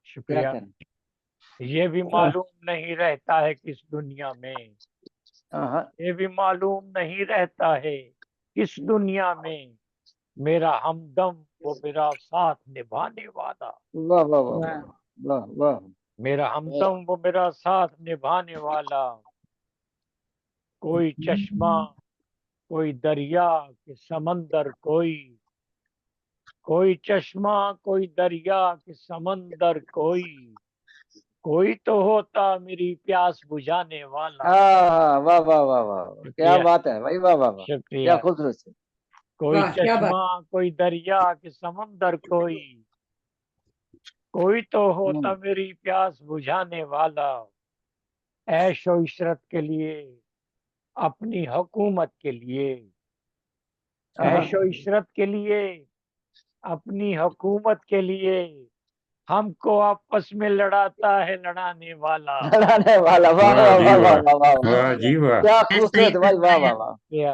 शुक्रिया। कहने। ये भी मालूम नहीं रहता है किस दुनिया में, हाँ ये भी मालूम नहीं रहता है किस दुनिया में, मेरा हमदम वो मेरा साथ निभाने वाला। वाह वाह वाह वाह वाह वाह। मेरा हमदम वो मेरा साथ निभाने वाला। कोई चश्मा कोई दरिया कि समंदर कोई, कोई चश्मा कोई दरिया कि समंदर कोई, कोई तो होता मेरी प्यास बुझाने वाला। वाह वाह वाह वाह, क्या शुक्रिया बात है भाई, वाह वाह वाह, क्या शुक्रिया। खूबसूरत शेर। कोई वाह क्या बात। चश्मा, कोई दरिया कि समंदर, कोई तो होता मेरी प्यास बुझाने वाला। ऐशो इशरत के लिए, अपनी हुकूमत के लिए, ऐशो इशरत के लिए, अपनी हुकूमत के लिए, हमको आपस में लड़ाता है लड़ाने वाला। लड़ाने वाला, वाह वाह वाह जी वाह वाह वाह, वाह वाह वाह जी वाह, क्या सही खूबसूरत भाई, वाह वाह फरमाया, वाह ये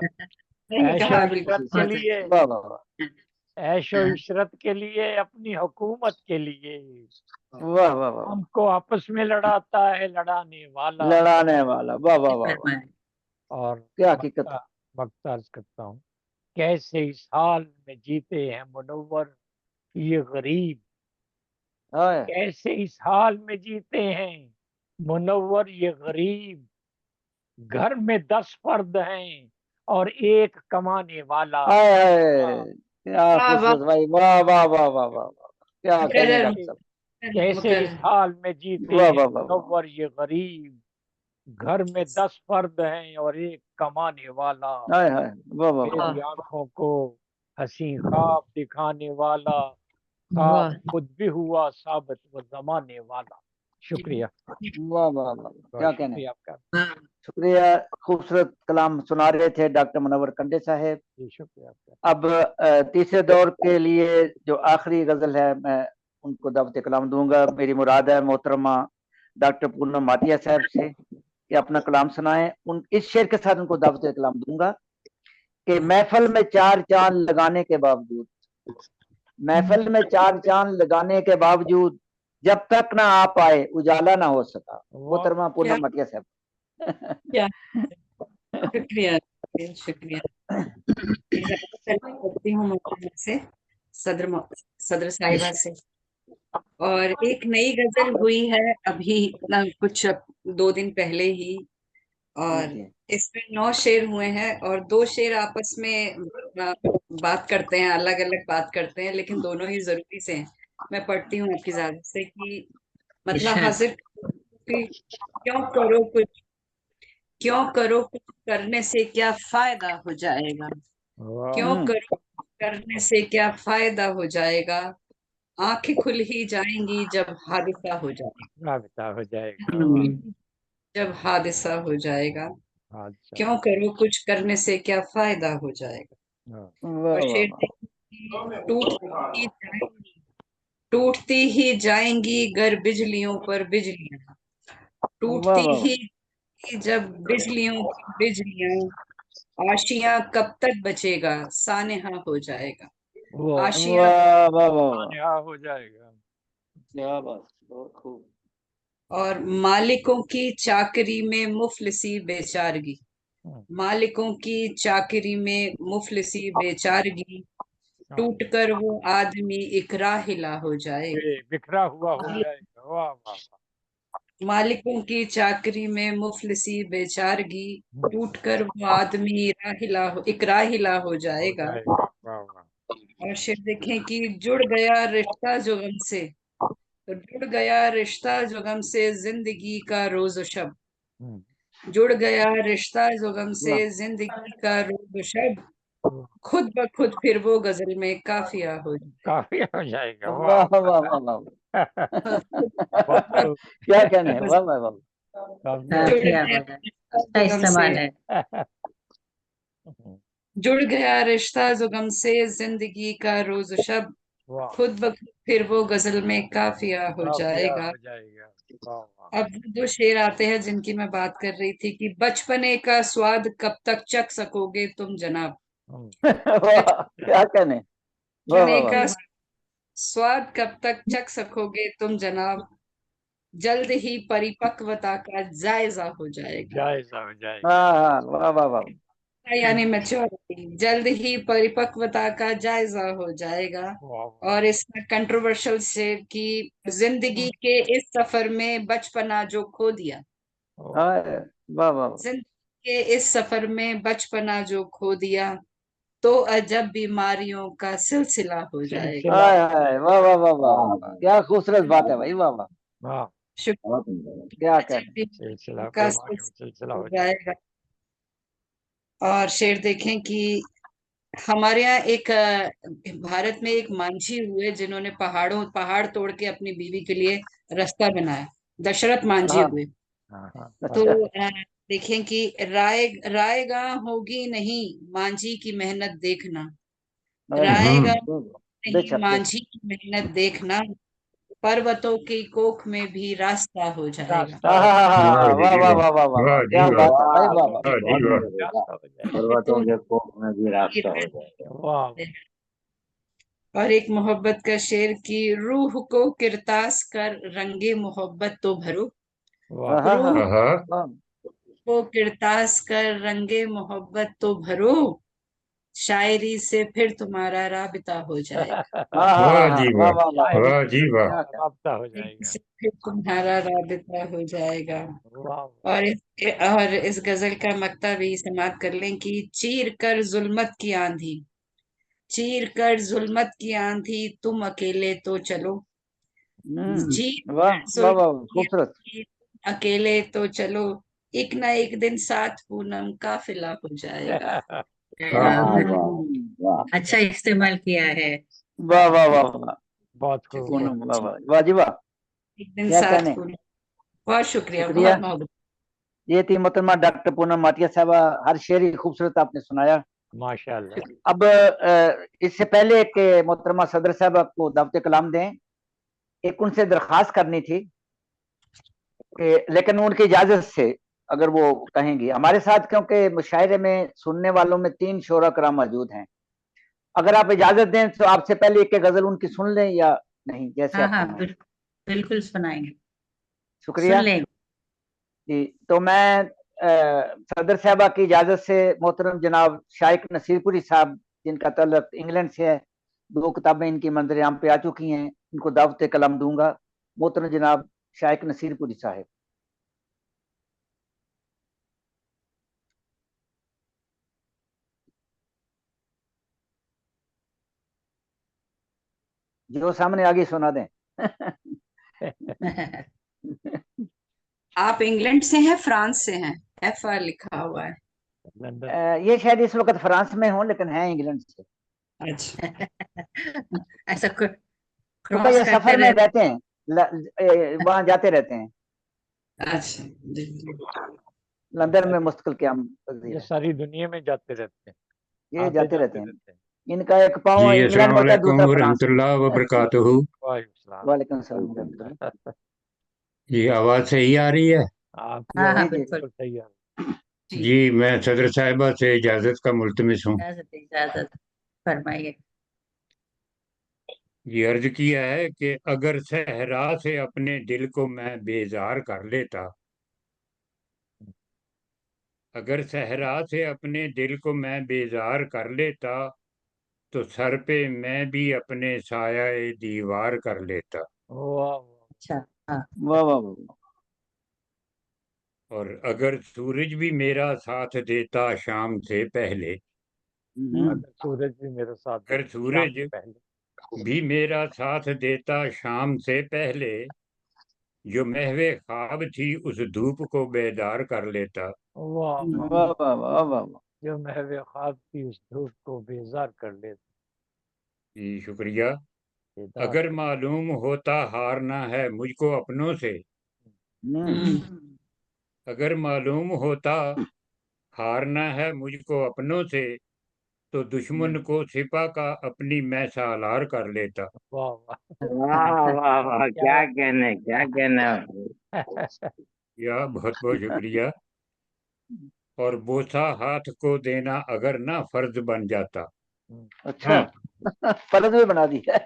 सही ऐशो कहा क्या बिल्कुल। इशरत के खूबसूरत, लिए, वाह वाह वाह ऐशो इशरत के लिए, अपनी हुकूमत के लिए, वाह वाह वाह, हमको आपस में लड़ाता है लड़ाने वाला। लड़ाने वाला, वाह वाह सही वाह वाह, फरमाया। और क्या हकीकत है। वक्त अर्ज करता हूँ, कैसे इस हाल में जीते हैं मुनव्वर ये गरीब, हाय, कैसे इस हाल में जीते हैं मुनव्वर ये गरीब। घर में 10 फर्द हैं और एक कमाने वाला। हाय हाय, क्या वाह वाह खूबसूरत भाई, वाह वाह वाह वाह वाह वाह, क्या कहने मुकर्रर डॉक्टर कैसे साहब, कैसे इस मुकर्रर। हाल में जीते वाह हैं वाह वाह वाह, मुनव्वर ये गरीब। घर में 10 फर्द हैं और एक कमाने वाला। हाय हाय, वाह वाह वाह, मेरी आंखों को हंसी ख्वाब दिखाने वाला, वाह, ख्वाब खुद भी हुआ साबित वो जमाने वाला। शुक्रिया, वाह वाह वाह, क्या बहुत कहने, शुक्रिया आपका। वाह, शुक्रिया। खूबसूरत कलाम सुना रहे थे डॉक्टर मुनव्वर कंडे साहब। जी शुक्रिया आपका। अब तीसरे दौर के लिए जो आखिरी गजल है, मैं उनको दावत कलाम दूंगा। मेरी मुराद है मोहतरमा डॉक्टर पूनम मातिया साहब से कि अपना कलाम सुनाएं। उन इस शेर के साथ उनको दावत कलाम दूंगा कि महफिल में 4 चांद लगाने के बावजूद, महफिल में 4 चांद लगाने के बावजूद, जब तक ना आ पाए उजाला ना हो सका। वाह, मोहतरमा क्या पूनम मातिया साहब। क्या शुक्रिया शुक्रिया शुक्रिया। इजाजत करती हूँ मोहम्मद से, सदर सदर साहिबा से। और एक नई गजल हुई है अभी कुछ 2 दिन पहले ही, और जी, इसमें 9 शेर हुए हैं और 2 शेर आपस में बात करते हैं, अलग अलग बात करते हैं, लेकिन दोनों ही जरूरी से हैं। मैं पढ़ती हूँ आपकी इजाजत से कि मतलब इरशाद। हाजिर कि क्यों करो कुछ, क्यों करो कुछ करने से क्या फायदा हो जाएगा, वाह, क्यों करो करने से क्या फायदा हो जाएगा, आंखें खुल ही जाएंगी जब हादसा हो जाएगा, राबता हो जाएगा। वाह, जब हादसा हो जाएगा, अच्छा, क्यों करो कुछ करने से क्या फायदा हो जाएगा। वाह, वाह और वाह शेर वाह, टूटती ही जाएंगी, टूटती ही जाएंगी गर बिजलियों पर बिजलियां, वाह टूटती वाह ही जब बिजलियों पर बिजलियां, आशियां कब तक बचेगा सानेहा हो जाएगा, वो आशियां। वाह वाह वाह वाह, आने हो जाएगा। क्या बात, बहुत खूब। और मालिकों की चाकरी में मुफलिसी बेचारगी, मालिकों की चाकरी में मुफलिसी बेचारगी, हाँ, टूट कर वो आदमी इकराहिला हो जाएगा। ये बिखरा हुआ हो जाएगा। वाह वाह वाह, मालिकों की चाकरी में मुफलिसी बेचारगी, टूट कर वो आदमी इकराहिला हो हो जाएगा। जाएगा। वाह वाह, और फिर देखें कि जुड़ गया रिश्ता जो गम से, तो जुड़ गया रिश्ता जो गम से जिंदगी का रोज शब, जुड़ गया रिश्ता जो गम से वाह जिंदगी का रोज शब, वाह, खुद ब खुद फिर वो गजल में काफिया हो काफी हो जाएगा। वाह वाह वाह वाह वाह, जाए। बहुत खुद खूब, क्या कहने हैं, वाह वाह वाह, काफी हो जुड़ क्या गया बात है, रिश्ता अच्छा जो गम से, इस्तेमाल है। जाएगा। जुड़ गया रिश्ता जो गम से जिंदगी का रोज शब, वाह, खुद ब खुद फिर वो गजल में काफिया हो काफिया जाएगा। हो जाएगा। वाह वाह, अब 2 शेर आते हैं जिनकी मैं बात कर रही थी कि बचपने का स्वाद कब तक चख सकोगे तुम जनाब, वाह, क्या कहने, वाह बचपने वाह वाह, का स्वाद कब तक चख सकोगे तुम जनाब, जल्द ही परिपक्वता का जायजा हो जाएगा, जायजा हो जाएगा। हाँ हाँ, वाह वाह वाह, यानी मैच्योरिटी, जल्द ही परिपक्वता का जायजा हो जाएगा। वाह वाह, और इसमें कंट्रोवर्शियल से कि जिंदगी के इस सफर में बचपना जो खो दिया, वाह, हाय, वाह वाह वाह, जिंदगी के इस सफर में बचपना जो खो दिया, तो अजब बीमारियों का सिलसिला हो जाएगा। सिलसिला हाय हो हाय, जाएगा। वाह वाह वाह वाह, क्या खूबसूरत बात है भाई, वाह वाह, वाह, शुक्र, क्या अजब कहने, बीमारियों सिलसिला का बीमारियों में सिलसिला सिलसिला हो हो जाएगा। जाएगा। और शेर देखें कि हमारे यहाँ एक भारत में एक मांझी हुए जिन्होंने पहाड़ तोड़ के अपनी बीवी के लिए रास्ता बनाया। दशरथ मांझी हाँ हुए। हाँ हाँ तो अच्छा देखें कि रायगा होगी नहीं मांझी की मेहनत देखना। अरे रायगा नहीं बेशक बेशक मांझी की मेहनत देखना, पर्वतों की कोख में भी रास्ता हो जाएगा। रास्ता हो जाएगा। वाह वाह जी वाह वाह, वाह वाह वाह वाह, वाह जी क्या वाह, बात है भाई, वाह पर्वतों वाह की वाह जी कोख वाह। में भी रास्ता हो जाएगा। पर्वतों के कोख में भी की रास्ता हो जाएगा। वाह और एक मोहब्बत का शेर की रूह को किरतास कर रंगे मोहब्बत तो भरो। वाह हाँ हाँ रूह हाँ हाँ को किरतास कर रंगे मोहब्बत तो भरो, शायरी से फिर तुम्हारा राबिता हो जाएगा। हाँ हाँ वाह हाँ हाँ, जी वाह वाह, वाह वाह शायरी वाह से जी फिर वाह। क्या तुम्हारा रास्ता हो शायरी जाएगा। से फिर तुम्हारा राबिता हो जाएगा। वाह और इस गजल का मक्ता भी समाप्त कर लें कि चीर कर जुल्मत की आंधी, चीर कर जुल्मत की आंधी तुम अकेले तो चलो। चीर वाह कर वाह जुल्मत वाह की खूबसूरत आंधी तुम अकेले तो चलो, एक ना एक दिन साथ पूनम काफिला हो जाएगा। हाँ वाह वाह वाह। अच्छा इस्तेमाल किया है। वाह वाह वाह वाह बहुत खूब बहुत पूनम वाह वाह वाह जी वाह, एक दिन क्या साथ कहने। पूनम। बहुत शुक्रिया, शुक्रिया। बहुत मोहब्बत। ये थी मोहतरमा डॉक्टर पूनम माटिया साहबा, हर शेर ही खूबसूरत आपने सुनाया। माशाल्लाह। अब इससे पहले कि मोहतरमा सदर साहब आपको दावत कलाम दें, एक उनसे दरख्वास्त करनी थी लेकिन उनकी इजाजत से अगर वो कहेंगी हमारे साथ, क्योंकि मुशायरे में सुनने वालों में 3 शोरा कराम मौजूद हैं। अगर आप इजाजत दें तो आपसे पहले एक गजल उनकी सुन लें या नहीं, जैसे हाँ आप हाँ, कहें। बिल्कुल सुनाएंगे, सुन शुक्रिया लेंगे। जी। तो मैं सदर साहबा की इजाजत से मोहतरम जनाब शाइक नसीरपुरी साहब, जिनका तल्लुक इंग्लैंड से है, 2 किताबें इनकी मंजर आम पे आ चुकी हैं, इनको दावत कलम दूंगा। मोहतरम जनाब शाइक नसीरपुरी साहब। जो सामने आगे सुना दें। आप इंग्लैंड से हैं, फ्रांस से हैं? FR लिखा हुआ है। लंदन। ये शायद इस वक्त फ्रांस में हो लेकिन है इंग्लैंड से। अच्छा ऐसा क्योंकि क्रॉस ये करते सफर में रहते। रहते हैं, वहां जाते रहते हैं, अच्छा जी। लंदन में मुस्तकिल क्याम पजीर ये है, सारी दुनिया में जाते रहते हैं, ये आते जाते रहते जाते हैं। रहते हैं। इनका एक पाँव जी, इंग्लैंड अस्सलाम में होता है, वालेकुम दूसरा फ्रांस में। वरहमतुल्लाह वबरकातुहू। वालेकुम वालेकुम सलाम रहमतुल्लाह। ये आवाज सही आ रही है? आपकी हाँ हाँ, जी आवाज जी बिल्कुल। बिल्कुल सही है। जी, जी, मैं सदर साहिबा से इजाजत का मुल्तमिस हूँ। इजाजत इजाजत फरमाइए। ये अर्ज किया है कि अगर सहरा से अपने दिल को मैं बेजार कर लेता, अगर सहरा से अपने दिल को मैं बेजार कर लेता, तो सर पे मैं भी अपने साया दीवार कर लेता। वाह अच्छा, हाँ। वाह वाह वाह। और अगर सूरज भी मेरा साथ देता शाम से पहले, हम्म, अगर सूरज भी मेरे साथ अगर देता शाम सूरज से पहले। भी मेरा साथ देता शाम से पहले, जो महवे ख्वाब थी उस धूप को बेदार कर लेता। वाह वाह। वाह वाह वाह वाह वाह। जो महवे ख्वाब की उस धूप को बेजार कर जी शुक्रिया। लेता। अगर मालूम होता हारना है मुझको अपनों से, हम्म, अगर मालूम होता हारना है मुझको अपनों से, तो दुश्मन को सिपा का अपनी मैं सालार कर लेता। वाह वाह। वाह वाह वाह, क्या क्या बात कहने, क्या कहने। है। या बहुत बहुत शुक्रिया। और बोसा हाथ को देना अगर ना फर्ज बन जाता, अच्छा फर्ज भी बना दी है।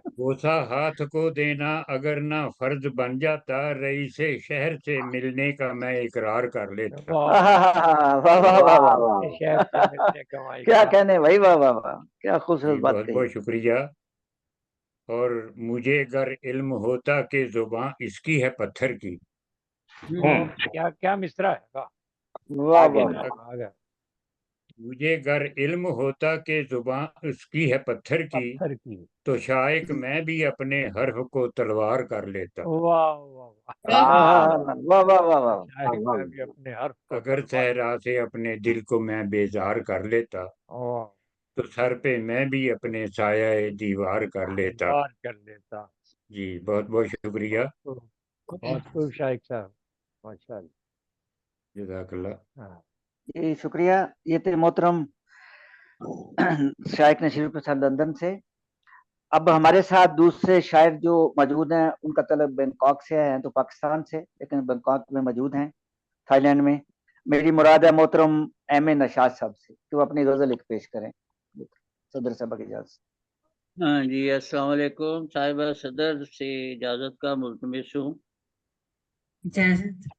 बोसा हाथ को देना अगर ना फर्ज बन जाता, रईस शहर से मिलने का मैं इकरार कर लेता। वाह वाह। वाह वाह वाह वाह वाह। वाह इस शहर से मिलने का मैं क्या इकरार कहने कर। भाई, वाह वाह वाह, क्या खूबसूरत जी बात बहुत कही। बहुत शुक्रिया। और मुझे अगर इल्म होता कि जुबान इसकी है पत्थर की, वाह, क्या क्या मिसरा है। वाह। वाह आगे वाह ना। वाह। आ गया। मुझे अगर इल्म होता कि जुबान उसकी है पत्थर की, पत्थर की। तो शायक मैं भी अपने हर्फ को तलवार कर लेता। वाह वाह वाह। वाह वाह वाह वाह वाह वाह। शायद मैं भी अपने हर्फ को अगर तलवार। सहरा से अपने दिल को मैं बेजार कर लेता, वाह तो सर पे मैं भी अपने साया दीवार कर लेता। बार कर लेता। जी बहुत बहुत शुक्रिया। बहुत खूब शाइक साहब, माशाअल्लाह। जज़ाकल्लाह। हाँ, जी शुक्रिया। ये थे मोहतरम शाइक नशीर प्रसाद लंदन से। अब हमारे साथ दूसरे शायर जो मौजूद हैं उनका तलब बैंकॉक से है, तो पाकिस्तान से लेकिन बैंकॉक में मौजूद हैं, थाईलैंड में। मेरी मुराद है मोहतरम एम ए नशाद साहब से कि वो अपनी गजल एक पेश करें। सदर साहब की इजाजत। हाँ जी, अस्सलाम वालेकुम। साहिबा सदर से इजाज़त का मुल्तमिस हूँ। इजाजत।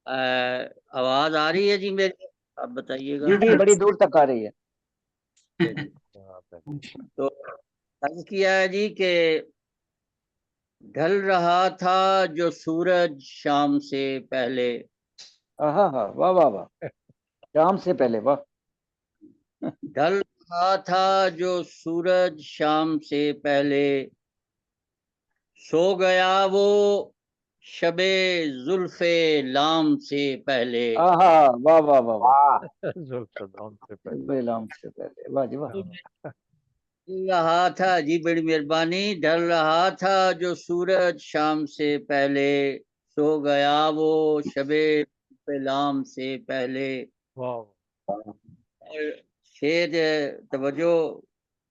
आवाज़ आ रही है जी मेरी? आप बताइएगा। जी जी बड़ी दूर तक आ रही है। तो अर्ज किया है जी कि ढल रहा था जो सूरज शाम से पहले। हाँ हाँ, वाह वाह वाह, शाम से पहले, वाह। ढल रहा था जो सूरज शाम से पहले, सो गया वो शबे जुल्फे लाम से पहले। हाँ, वाह वाह वाह वाह, जुल्फ़िकार से पहले। बेलाम से पहले, वाह जी वाह। ढल रहा था जी, बड़ी मेहरबानी। ढल रहा था जो सूरज शाम से पहले, सो गया वो शबे लाम से पहले। वाह, और शेर तवज्जो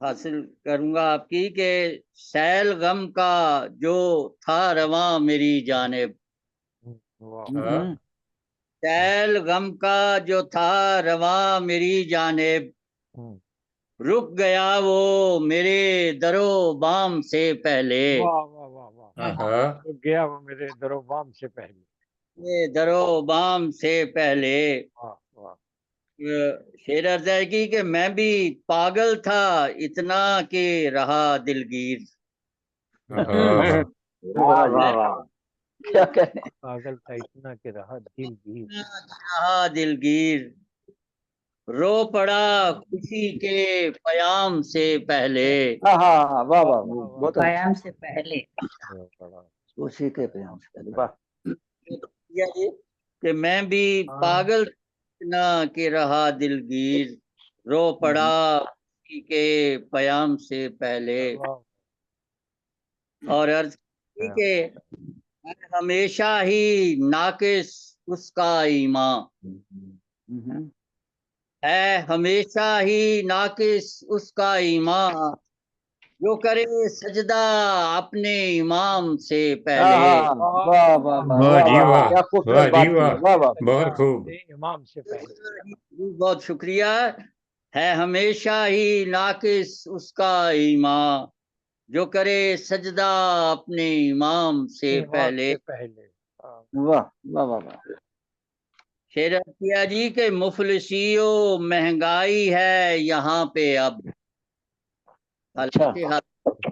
हासिल करूंगा आपकी कि सैल गम का जो था रवां मेरी जानिब, वाह, हाँ सैल गम का जो था रवां मेरी जानिब, रुक गया वो मेरे दरो बाम से पहले। वाह, वाह, वाह, वाह, हाँ रुक गया वो मेरे दरोबाम से पहले। ये दरो बाम से पहले। वाह, वाह, शेर अर्ज है कि मैं भी पागल था इतना कि रहा दिलगीर। हाँ वाह जी, वाह वाह। क्या कहने। पागल था इतना कि रहा दिलगीर। रहा दिलगीर, रो पड़ा खुशी के पयाम से पहले। हाँ हाँ हाँ, वाह वाह वाह, बहुत अच्छा। व्यायाम से पहले। बड़ा उसी के प्याम से पहले, वाह। ये कि मैं भी पागल ना कि रहा दिलगीर, रो पड़ा खुशी के पयाम से पहले। वाह, और अर्ज की कि मैं हमेशा ही नाकिस उसका ईमान हम्म, है, हमेशा ही नाकिस उसका ईमान, जो करे सजदा अपने इमाम से हाँ पहले। हाँ, वाह वाह वाह वाह वाह जी वाह, वाह, क्या वाह खूबसूरत जी बात की है, वाह, वाह वाह। बहुत खूब। इमाम से पहले। बहुत शुक्रिया। है हमेशा ही नाकिस उसका ईमान, जो करे सजदा अपने इमाम से इमाम पहले। से पहले। हाँ, वाह वाह वाह वाह। शेर किया जी के मुफलिसियो महंगाई है यहाँ पे अब। अच्छा, हालांकि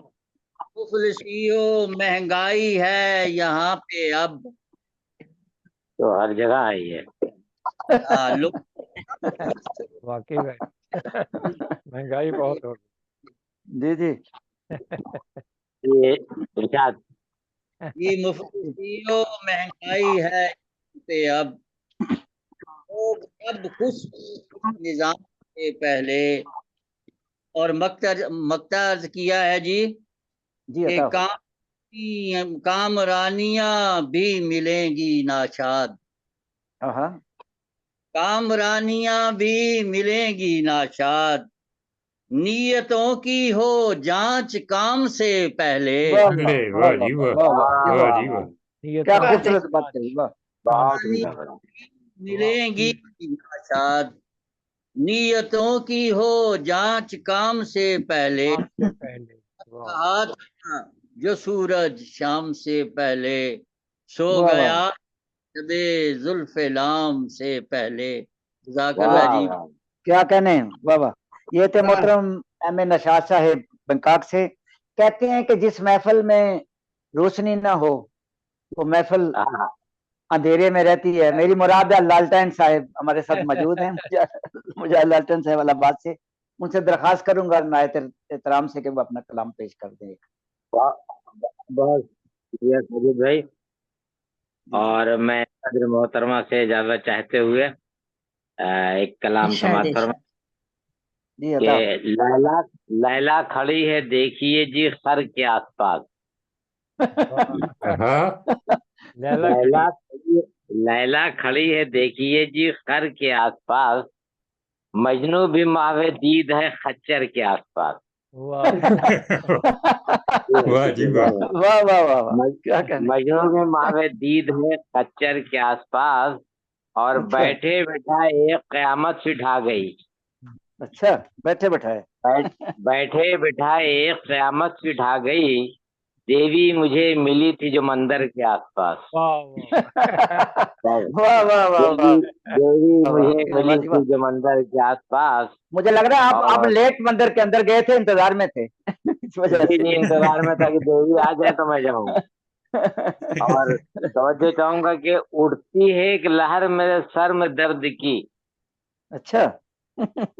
मुफलिसियो महंगाई है यहाँ पे अब। तो हर जगह आई है। लोग वाकई में महंगाई बहुत हो जी जी, ये इरशाद। ये मुफलिसियो महंगाई है यहाँ पे अब। लोग अब खुश निजाम से पहले। और मक्ता किया है जी जी कि अता हो। कामरानियां भी मिलेंगी नाशाद। हाँ हाँ, कामरानियां भी मिलेंगी नाशाद, नीयतों की हो जांच काम से पहले। वाह अरे वाह वाह वाह वाह जी वाह वाह, वाह वाह, ये वाह वाह, वाह वाह जी वाह। वाह। क्या नियतों की खूबसूरत बात जांच कही, वाह। काम बहुत से उम्दा पहले। मिलेंगी नाशाद, नियतों की हो जांच काम से पहले। काम से पहले। वाह, कहा था जो सूरज शाम से पहले, सो वाह वाह गया शबे जुल्फ़े लाम से पहले। वाह, जज़ाकल्लाह वाह जी। वाह। क्या कहने, वाह वाह। ये थे मोहतरम एम ए नशाद साहेब बैंकॉक से। कहते हैं कि जिस महफिल में रोशनी ना हो वो महफिल हाँ, अंधेरे में रहती है। मेरी मुराद है लालटेन साहब हमारे साथ मौजूद हैं। मुझे लालटेन साहब इलाहाबाद से, उनसे दरखास्त करूंगा नायत एहतराम से कि वो अपना कलाम पेश कर दें। बहुत शुक्रिया साजिद भाई। और मैं कदर मोहतरमा से इजाजत चाहते हुए एक कलाम इरशाद समाअत फरमा। इरशाद। जी कि अता लैला लैला खड़ी है देखिए जी खर के आसपास। हाँ लैला लैला लैला खड़ी है देखिए जी खर के आसपास, मजनू भी मावे दीद है खच्चर के आसपास। वाह वाह जी वाह। वाह वाह वाह वाह, क्या कहने। मजनू भी मावे दीद है खच्चर के आसपास, और अच्छा बैठे बैठा एक कयामत से ढा गई। अच्छा, बैठे बैठाए। बैठे बिठाए एक कयामत से ढा गई, देवी मुझे मिली थी जो मंदिर के आसपास। वाह वाह वाह वाह वाह देवी वाह मुझे वाह मिली जी थी वाह। जो मंदिर के आसपास। मुझे लग रहा है आप और लेट मंदिर के अंदर गए थे, इंतजार में थे इस वजह जी से। जी इंतजार में था कि देवी आ जाए तो मैं जाऊं। और तवज्जो चाहूंगा कि उठती है एक लहर मेरे सर में दर्द की, अच्छा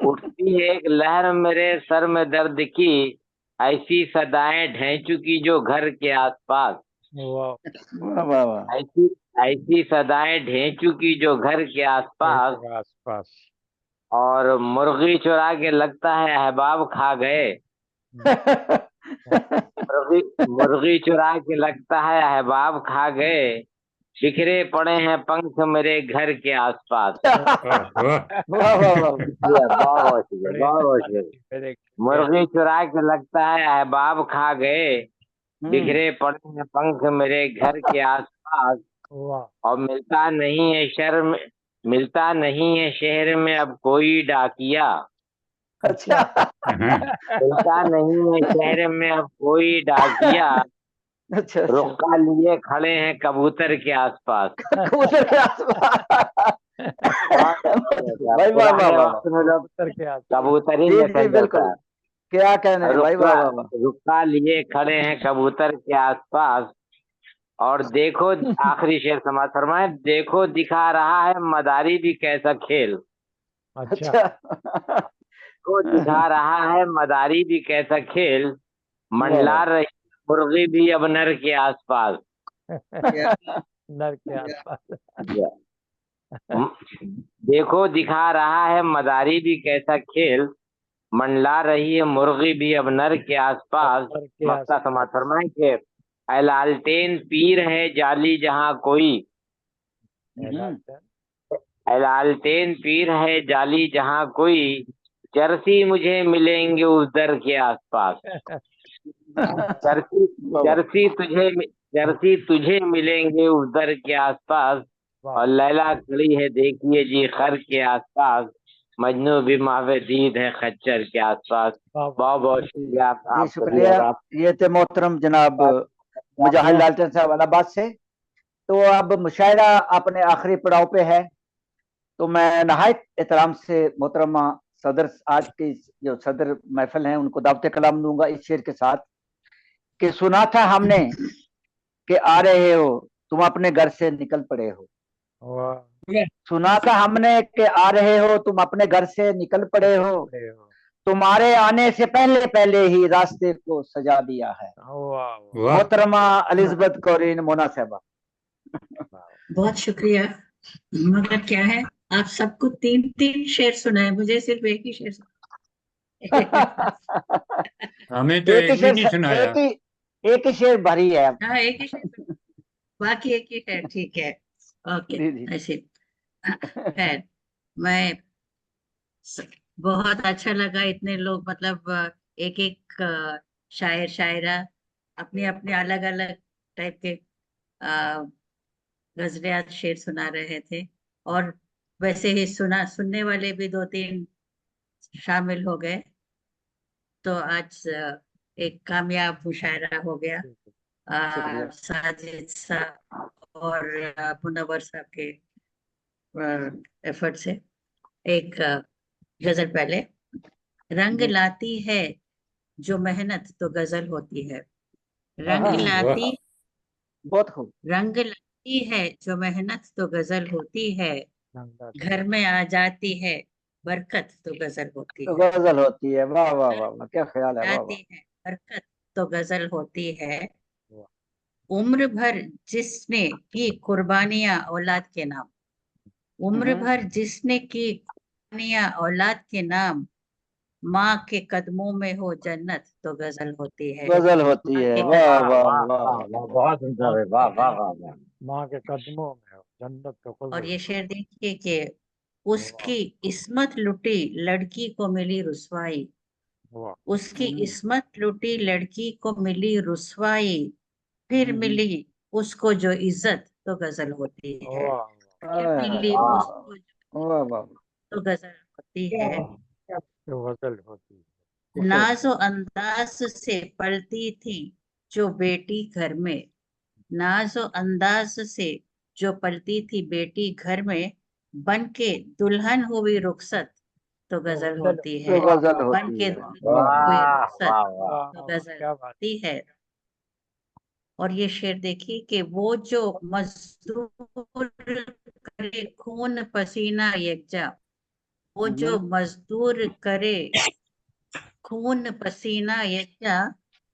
उठती है एक लहर मेरे सर में दर्द की, ऐसी सदाएं ढह चुकी जो घर के आसपास। वाह वाह वाह। ऐसी ऐसी सदाएं ढह चुकी जो घर के आसपास, आसपास। और मुर्गी चुरा के लगता है अहबाब खा गए। मुर्गी मुर्गी चुरा के लगता है अहबाब खा गए, बिखरे पड़े हैं पंख मेरे घर के आसपास। वाह वाह वाह वाह। बहुत बहुत शुक्रिया, बहुत बहुत शुक्रिया। मेरे मुर्गी चुरा के लगता है अहबाब खा गए, बिखरे पड़े हैं पंख मेरे घर के आसपास, वाह और मिलता नहीं है शहर में अब कोई डाकिया। अच्छा मिलता नहीं है शहर में अब कोई डाकिया, अच्छा अच्छा, रुक्का लिए खड़े हैं कबूतर के आसपास। कबूतर के आसपास। भाई वाह वाह पुराने वाह वक्त में लोग उत्तर के आसपास। कबूतर ही जी देखा जी बिल्कुल, जाता। क्या कहने हैं भाई, वाह रुक्का वाह वाह। रुक्का लिए खड़े हैं कबूतर के आसपास, और देखो आखिरी शेर समाज फरमाए, देखो दिखा रहा है मदारी भी कैसा खेल। अच्छा अच्छा देखो दिखा रहा है मदारी भी कैसा खेल, वाह मंडला वाह। रही मुर्गी भी अब नर के आसपास। नर के आसपास। देखो दिखा रहा है मदारी भी कैसा खेल, मंडला रही है मुर्गी भी अब नर के आसपास। नर के मक्का आसपास। समाज फरमाए के ऐ लालटेन पीर है जाली जहाँ कोई, ऐ लालटेन पीर है जाली जहाँ कोई, चरसी मुझे मिलेंगे उस दर के आसपास। चरसी वाह वाह। चरसी तुझे मिलेंगे उस दर के आसपास, और लैला खड़ी है देखिए जी खर के आसपास, मजनू भी मावे दीद है खच्चर के आसपास। बहुत बहुत शुक्रिया जी आप सभी शुक्रिया। का। ये थे मोहतरम जनाब मुजाहिद लालटेन साहब इलाहाबाद से। तो अब मुशायरा अपने आखिरी पड़ाव पे है, तो मैं नहायत एहतराम से मोहतरमा सदर, आज की जो सदर महफिल हैं, उनको दावत कलाम दूंगा इस शेर के साथ कि सुना था हमने कि आ रहे हो तुम अपने घर से निकल पड़े हो। सुना था हमने कि आ रहे हो तुम अपने घर से निकल पड़े हो, तुम्हारे आने से पहले पहले ही रास्ते को सजा दिया है। वाह मोहतरमा एलिजबेथ कौरीन मोना साहबा। बहुत शुक्रिया। मगर क्या है, आप सबको 3-3 शेर सुनाए, मुझे सिर्फ एक ही शेर हमें तो एक भी नहीं सुनाया। एक ही शेर भरी है। हाँ एक ही शेर, बाकी एक ही है, ठीक है, ओके। जी जी। ऐसे खैर, मैं बहुत अच्छा लगा, इतने लोग, मतलब एक एक शायर शायरा अपने अपने अलग अलग टाइप के गजलियात शेर सुना रहे थे, और वैसे ही सुनने वाले भी 2-3 शामिल हो गए, तो आज एक कामयाब मुशायरा हो गया शुक्रिया। साजिद साहब और मुनव्वर साहब के एफर्ट से। एक गजल पहले, रंग लाती है जो मेहनत तो गजल होती है, रंग लाती बहुत खूब। रंग लाती है जो मेहनत तो गजल होती है, घर में आ जाती है बरकत तो गजल होती तो है, गजल होती है। वाह वाह वाह वाह, क्या ख्याल है, वाह वाह। जाती है बरकत तो गजल होती है, उम्र भर जिसने की कुर्बानियां औलाद के नाम, उम्र भर जिसने की कुर्बानियां औलाद के नाम, माँ के कदमों में हो जन्नत तो गजल होती है। गजल होती माँ है। के वाह कदमों वाह वाह वाह। वाह वाह, बहुत सुंदर है, वाह वाह वाह वाह। माँ के कदमों में हो जन्नत तो खुद और ये है। शेर देखिए कि वाह उसकी इस्मत लुटी लड़की को मिली रुसवाई। वाह उसकी इस्मत लुटी लड़की को मिली रुसवाई, फिर मिली उसको जो इज्जत तो गजल होती है। वाह फिर मिली वाह उसको जो वाह वाह। तो गजल होती है। तो गजल होती है। नाजो अंदाज से पलती थी जो बेटी घर में, नाजो अंदाज से जो पलती थी बेटी घर में, बन के दुल्हन हुई रुखसत तो तो गजल गजल होती तो है। गजल बन होती के है। दुल्हन वाह हुई वाह रुखसत वाह वाह। वाह तो वाह, गजल क्या बात। होती है। और ये शेर देखिए कि वो जो मजदूर करे खून पसीना यकजा, वो जो मजदूर करे खून पसीना यकजा,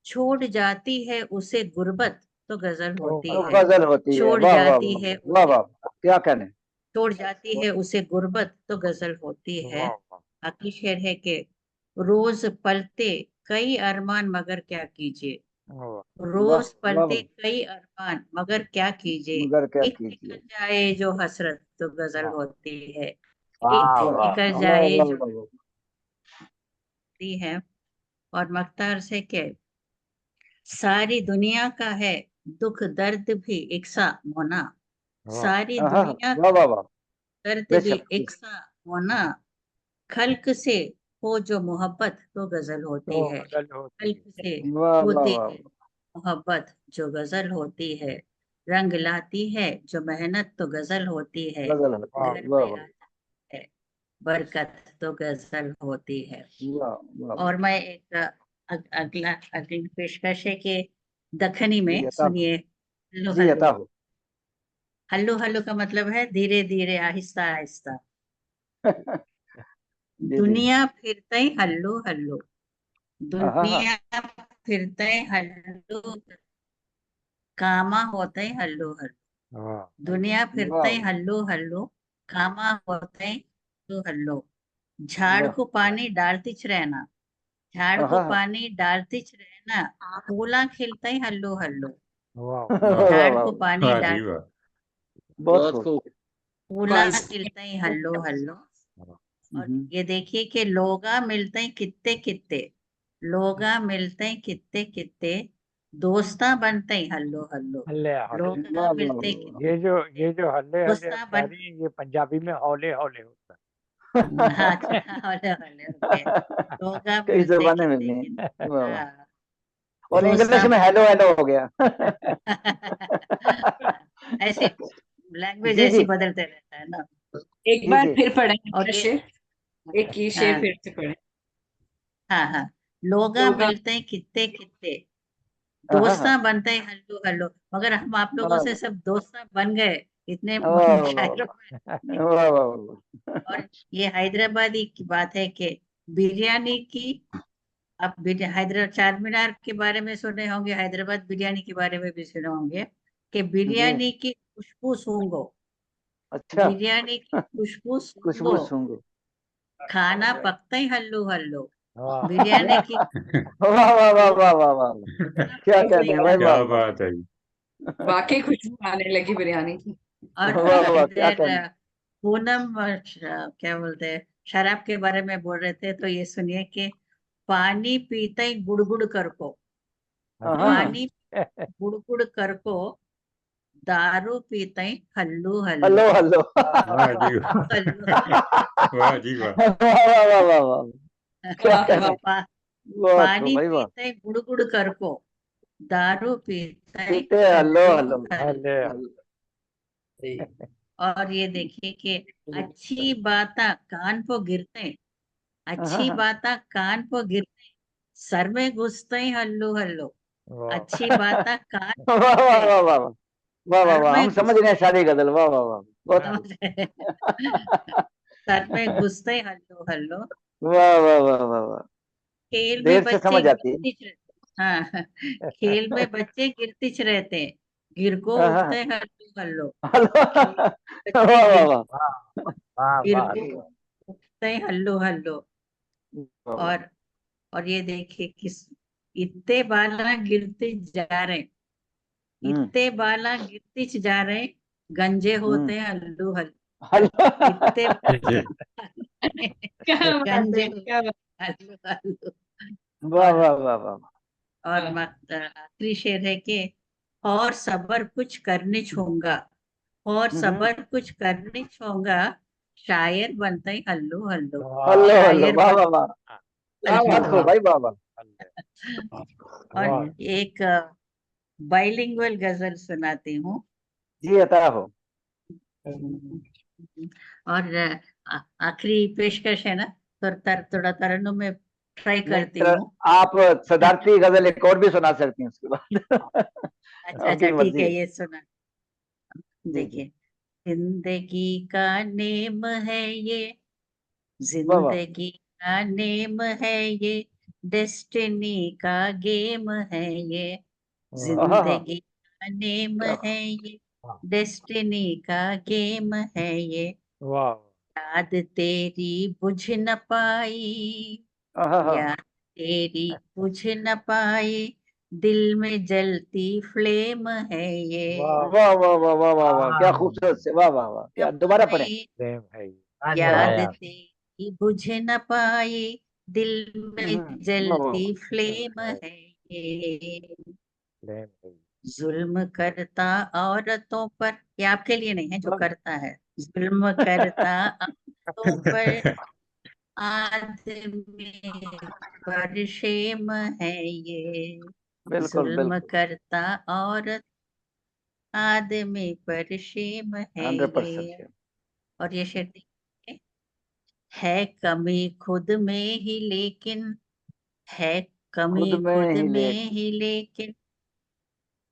छोड़ जाती है उसे गुर्बत तो गजल होती तो है। गजल होती है। छोड़ वाह वाह जाती वाह है वाह उसे, वाह। क्या कहने। छोड़ जाती है उसे गुर्बत तो गजल होती है। वाह वाह बाकी शेर है कि रोज पलते कई अरमान मगर क्या कीजिए, वाह वाह रोज वाह पलते वाह। कई अरमान मगर क्या कीजिए, मगर क्या एक निकल कीजिए। जाए जो हसरत तो गजल वाह होती है। वाह एक वाह। निकल वाह जाए वाह जो वाह वाह। होती है। और मख्तार से के सारी दुनिया का है दुख दर्द भी एक सा होना, वाह सारी हाँ हाँ, दुनिया वाह का वाह वाह। दर्द भी बेशक। एक सा होना, खल्क से हो जो मोहब्बत तो गजल होती तो है। गजल होती खल्क है। से वाह वाह होती वाह। है मोहब्बत जो गजल होती है। रंग लाती है जो मेहनत तो गजल होती है। गजल होती वाह है। घर वाह में वाह आ जाती है बरकत तो गजल होती है। वाह वाह। और मैं एक अगली पेशकश है कि दखनी जी में अता हो। सुनिए। हल्लो जी अता हल्लो, हो। हल्लो हल्लो का मतलब है धीरे धीरे आहिस्ता आहिस्ता। जी जी। दुनिया फिरते ही हल्लो हल्लो, हाँ हाँ हाँ। दुनिया फिरते ही हल्लो, कामा होते ही हल्लो हल्लो। वाह दुनिया वाह फिरते ही हल्लो हल्लो, कामा होते ही हल्लो हल्लो। झाड़ वाह। को पानी डालती रहना, झाड़ हाँ को हाँ हाँ। पानी डालती रहना, फूला खिलते ही हल्लो हल्लो। वाह वाह वाह वाह झाड़ वाह। को पानी वाह जी डाल वाह। बहुत बहुत खूब। खूब। फूला खिलते ही हल्लो हल्लो। और ये देखिए कि लोगा मिलते ही कित्ते कित्ते, लोगा मिलते ही कित्ते कित्ते, दोस्ता बनते ही हल्लो हल्लो। हल्ले हल्ले। लोगा वाह वाह मिलते ही वाह। कित्ते ये कित्ते, जो हल्ले हल्ले दोस्ता कह बन रही है, ये पंजाबी में हौले हौले होता हाँ अच्छा हल्लो हल्लो ओके। लोगा कई मिलते जमाने में कित्ते भी। कित्ते, वाह वाह। हाँ और इंग्लिश दोस्ता में हेलो हेलो हो गया। ऐसे लैंग्वेज जी ऐसी जी बदलते रहता है ना। एक जी बार जी। फिर पढ़ें और अपना ये शेर, एक ही शेर हाँ फिर से पढ़ें। हाँ हाँ, लोगा लोग मिलते हैं कित्ते कित्ते, हाँ हाँ हाँ। दोस्ता बनते हैं हल्लो हल्लो। मगर हम आप लोगों से वाह सब दोस्ता बन गए इतने वाह शायरों में। वाह वाह वाह। और ये हैदराबादी की बात है कि बिरयानी की, आप हैदराबाद चार मीनार के बारे में सुने होंगे, हैदराबाद बिरयानी के बारे में भी सुने होंगे कि जी। बिरयानी की खुशबू सूंघो, अच्छा। बिरयानी की खुशबू सूंघो, खुशबू सूंघो। खाना पकते ही हल्लो हल्लो। वाह बिरयानी की वाह वाह वाह वाह वाह वाह। खाना क्या पकते ही कहने भाई, हल्लो। वाह क्या वाह। बात है। वाकई खुशबू आने लगी बिरयानी की। और वाह वाह क्या इधर कहने। पूनम क्या बोलते हैं, शराब के बारे में बोल रहे थे तो ये सुनिए कि पानी पीते ही गुड़गुड़ कर को, हाँ हाँ हाँ। पानी गुड़गुड़ कर को, दारू पीते ही हल्लू हल्लो। Hello hello. वाह जी वाह। हल्लो वाह जी वाह। वाह वाह वाह वाह वाह। क्या वाह वाह। कहने। बहुत खूब पानी भाई वाह। पीते ही गुड़गुड़ कर को, दारू पीते ही पीते हेलो हल्लो हेलो। हल्ले हल्लो। और ये देखिए कि अच्छी बातें कान को गिरते, हाँ हाँ अच्छी हाँ। बातें कान को गिरते, सर में घुसते ही हल्लो हल्लो। वाह अच्छी बातें कान वाह को वाह गिरते, वाह वाह वाह। वाह वाह सर वाह, हम में समझ रहे हैं घुसते, शादी गजल। वाह वाह वाह। बहुत खूब। समझ रहे हैं? सर में घुसते ही हल्लो हल्लो। वाह वाह वाह वाह वाह। खेल में देर से बच्चे समझ आती है। गिरते हाँ खेल में बच्चे गिरते रहते हैं, गिर को हाँ हाँ हाँ। उठते हल्लो हल्लो। खेल में वाह बच्चे वाह गिर वाह। वाह गिर वाह। को उठते हल्लो हल्लो। वाह, और ये देखिए किस इतने बाला गिरते जा रहे, इतने बाला गिरते जा रहे, गंजे होते हैं हल्लू हल्लू, इतने क्या बात गंजे है, क्या बात। हल्लू हल्लू। वाह और वाह वाह वाह। और आखिरी शेर है कि और सबर कुछ करने छूंगा, और सबर कुछ करने छूंगा, शायर बनते ही हल्लू हल्लू, हल्लो हल्लो, शायर वाह बन वाह वाह, क्या बात हो भाई, वाह वाह। और एक बाइलिंगुअल गजल सुनाती हूँ। जी अता हो। और आखिरी पेशकश है ना, तो थोड़ा तरन्नुम में ट्राई नहीं करती हूँ। आप सदारती गजल एक और भी सुना सकती हैं उसके बाद। अच्छा आपकी ठीक मर्जी है, है। ये सुना। जी जी। देखिए, जिंदगी का नेम है ये, वाह वाह। जिंदगी का नेम है ये, डेस्टिनी का गेम है ये, आहा, जिंदगी का नेम क्या है ये, डेस्टिनी का गेम है ये, वाह याद तेरी बुझ न पाई, आहा, याद तेरी बुझ न पाई, दिल में जलती फ्लेम है ये, वाह वाह वाह वाह वाह वाह वाह, क्या खूबसूरत से, वाह वाह वाह, क्या न दोबारा पढ़ें। पाई, प्रेम है ये। याद वाह तेरी बुझ न पाई, दिल में वाह वाह जलती वाह। फ्लेम है ये, प्रेम है ये। जुल्म करता औरतों पर, ये आपके लिए नहीं है जो वाह, करता है, जुल्म करता औरतों पर, आदमी पर शेम है ये, बिल्कुल जुल्म बिल्कुल, करता औरत, आदमी पर शेम है 100% ये। और ये शेर देखिए, है कमी खुद में ही लेकिन, है खुद कमी में खुद ही में लेकिन। ही लेकिन,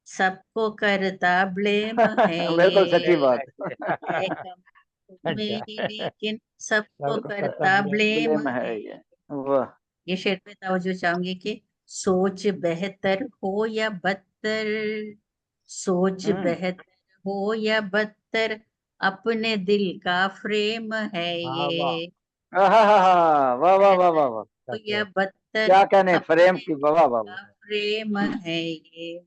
सबको करता ब्लेम है बिल्कुल ये, सच्ची बात। है कमी खुद में ही लेकिन, सबको सबको करता कतम ब्लेम ब्लेम है है। ये, वाह। ये शेर पे तवज्जो चाहूंगी कि सोच बेहतर हो या बदतर, सोच हम्म, बेहतर हो या बदतर, अपने दिल का फ्रेम है हाँ वाह ये, आहा हा हा, वाह वाह वाह वाह बेहतर वाह, हो सच या है। बदतर, क्या कहने फ्रेम अपने की, दिल वाह वाह वाह। का फ्रेम है ये,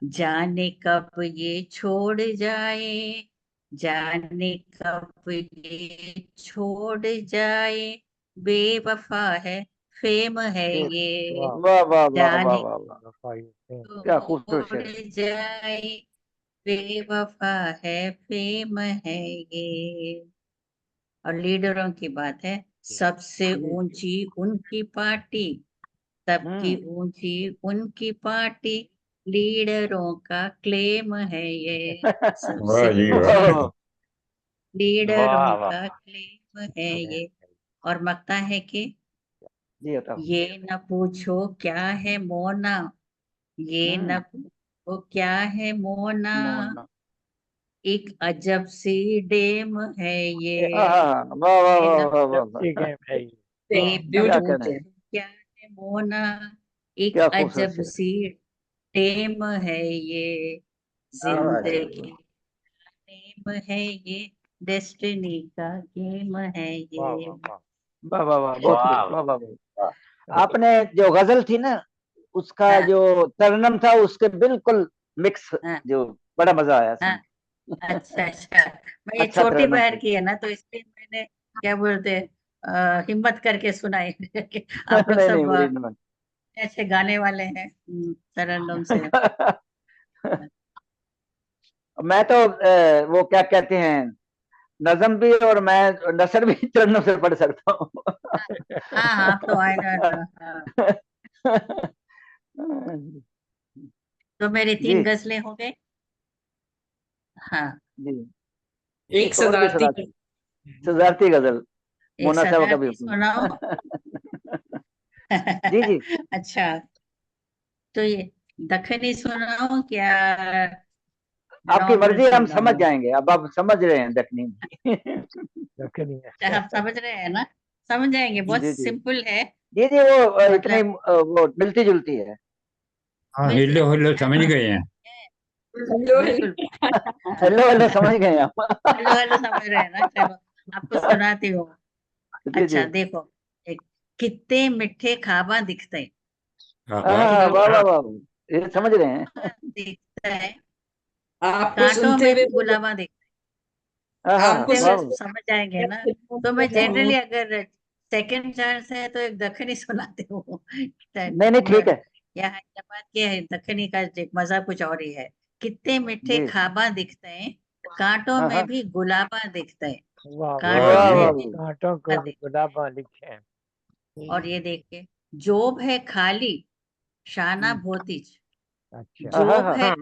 जाने कब ये छोड़ जाए, जाने कब ये छोड़ जाए, बेवफा है फेम है फिर, ये, वाह वाह वाह वाह वाह जाने वाह वाह, वफाई प्रेम। क्या खूबसूरत छोड़ शेर है। जाए, बेवफा है फेम है ये। और लीडरों की बात है, सबसे जी। ऊंची उनकी पार्टी, सबकी हम्म, ऊंची उनकी पार्टी, लीडरों का क्लेम है ये, वाह सबसे जी वाह। ऊंची वाह लीडरों वाह का क्लेम है प्रेम ये। है। और मकता है कि जी बताओ। ये न पूछो क्या है मोना, ये न हम्म, पूछो क्या है मोना, मोना, एक अजब सी डेम है ये, आहा, वाह वाह ये वाह न वाह वाह जब सी वाह, गेम है ये। ये वाह क्या पूछो कहना ब्यूटीफुल। है, क्या है मोना, एक क्या खूबसूरत अजब शेर। सी टेम है ये, वाह जी जिंदगी का नेम है ये, डेस्टिनी का गेम है वाह ये। वाह वाह वाह वाह वाह, बहुत वाह खूब, वाह वाह वाह। वाह। आपने जो गजल थी ना, उसका हाँ जो तरनम था उसके बिल्कुल मिक्स, हाँ जो बड़ा मजा आया हाँ, सुन के। अच्छा अच्छा, मैं ये अच्छा छोटी तरन्नुम बहर थी। की है ना, तो इसलिए मैंने क्या बोलते हैं, हिम्मत करके सुनाई कि आप लोग नहीं नहीं, सब बड़ी नमन। अच्छे गाने वाले हैं, तरन्नुम से। मैं तो वो क्या कहते हैं, नजम भी और मैं नसर भी तरन्नुम से पढ़ सकता हूँ। हाँ हाँ, आप तो आए ना, हाँ। तो मेरी जी 3 गजलें हो गए। हाँ, जी, एक एक और भी सदारती सुना दी, सजारती गजल, एक मोना साहब का भी सदारती हुक्म। सुनाओ। जी जी, अच्छा, तो ये दखनी सुनाओ क्या, आपकी नॉर्मल मर्जी, हम समझ सुनाओ? जाएंगे, अब आप समझ रहे हैं दखनी। दखनी अच्छा, है। आप समझ रहे हैं ना, समझ जाएंगे, बहुत जी जी सिंपल है। जी जी, वो इतनी मतलब वो मिलती जुलती है। हाँ मिलती हिलो हिलो जुलती समझ गए हैं। बिल्कुल। हाँ, हेलो हेलो, समझ गए आप। हेलो हेलो समझ रहे हैं ना, चलो आपको सुनाती हूँ। जी जी अच्छा देखो, एक कितने मिठे खाबा दिखते हैं। हाँ वाह वाह वाह, ये समझ रहे हैं। दिखता है, आपको कांटों सुनते में हुए भी गुलाबा दिखता आपको है। वाह से समझ जाएंगे ना। तो मैं जनरली अगर सेकंड चांस है तो एक दखनी सुनाती हूँ। नहीं ठीक है यहाँ हैदराबाद के दखनी का एक मजा कुछ और ही है। कितने मिठे जी। खाबा दिखते हैं, कांटों हाँ, में हाँ। भी गुलाबा दिखते हैं। वाह कांटों वाह में जी। वाह भी कांटों को गुलाबा भी दिखते गुलाबा लिखे हैं। हैं। और ये देखिए, जोब है खाली शाना भोतिज, अच्छा हाँ जोब हाँ है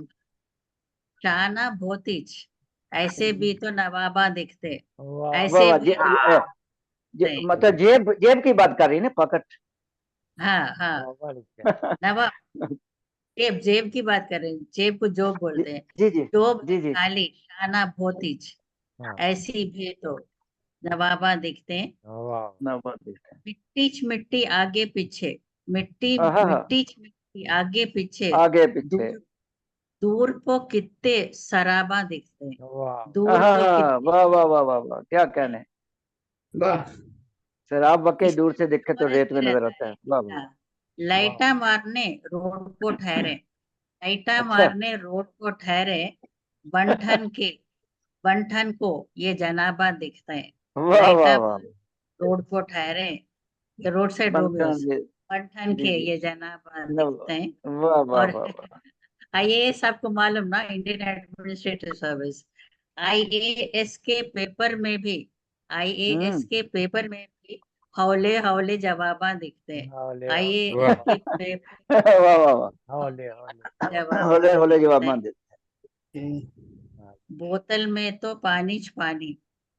शाना भोतिज, ऐसे भी तो नवाबा दिखते, वाह वाह ऐसे वाह भी नहीं। मतलब जेब जेब की बात कर रही है ना, पॉकेट। हाँ हाँ, वाह लिखे हैं। नवाब जेब जेब की बात कर रहे हैं, जेब को जोब जी बोलते हैं। जी जी जोब है जी जी। खाली शाना भोतिज, हाँ ऐसी भी तो नवाबा दिखते हैं। वाह ना बात देखते हैं। मिट्टी मिट्टी आगे पीछे, मिट्टी हाँ हाँ, मिट्टी आगे पीछे, आगे पीछे। दूर दूर को कितने सराबा दिखते हैं। वाह दूर हाँ को हाँ, कितने वाह वाह वाह वाह वाह, क्या कहने। वाह शराब वाकई इसमें दूर से देखे तो और रेत में भी नजर रहता आता है। है। वाह वाह। हाँ, लाइटा मारने रोड को ठहरे, लाइटा अच्छा, मारने रोड को ठहरे, बंठन के बंठन को ये जनाबा दिखते हैं। वाह वाह लाइटा वाह रोड को ठहरे, ये रोड साइड रोमियोस, बनकर। बंठन जी के जी। ये जनाबा न- दिखते हैं। वाह वाह और वाह वाह। आईएएस आपको मालूम ना, इंडियन एडमिनिस्ट्रेटिव सर्विस, आईएएस के पेपर में भी, आईएएस के पेपर में भी हौले हौले जवाबा दिखते हैं। हौले आईएएस वाह के पेपर वाह वाह वाह। हौले हौले जवाबा होले होले जवाब दिखते हैं। मान देते। बोतल में तो पानी पानी,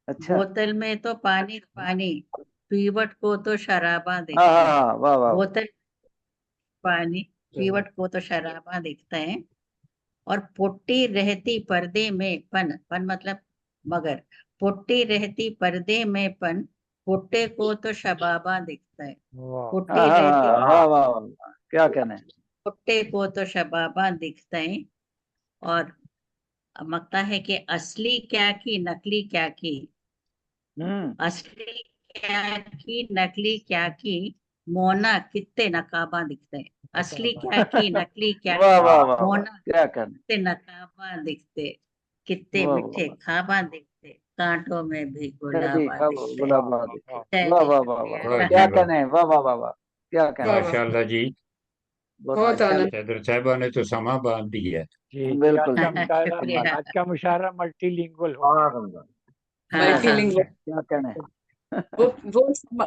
अच्छा, बोतल में तो पानी पानी, पीवट को तो शराबा हाँ दिखते हाँ हैं। हाँ, वाह वाह। बोतल पानी, पीवट को तो शराबा दिखते हैं। और पुट्टी रहती पर्दे में पन, पन मतलब मगर, पुट्टी रहती पर्दे में पन, पुट्टे को तो शबाबा दिखता है। वाह हाँ पुट्टी हाँ रहती हाँ, वाह वाह वाह वाह, क्या कहने। पुट्टे को तो शबाबा दिखता है। और अब लगता है कि असली क्या की नकली क्या की, असली क्या की नकली क्या की, मोना कितने नकाबा दिखते हैं। असली क्या की नकली क्या वाह की, वाह वाह वाह, मोना क्या कहने। कितने नकाबा दिखते, कितने वाह वाह मीठे वाह, खाबा दिखते, कांटों में भी सर्दी गुलाबा खब दिखते। गुलाब वाह दिखे। जय वाह जी वाह वाह वाह, वाह शुक्रिया। जी क्या वाह। कहने। वाह वाह वाह वाह, क्या कहने। वाह वाह, माशाल्लाह जी। बहुत बहुत अच्छा आनंद। लगा। सैदर साहबा ने तो समा बांध दी है। जी जी बिल्कुल जी। शुक्रिया। आज का मुशायरा मल्टीलिंगुअल हो गया। हाँ हाँ, मल्टीलिंगुअल। क्या कहने। वो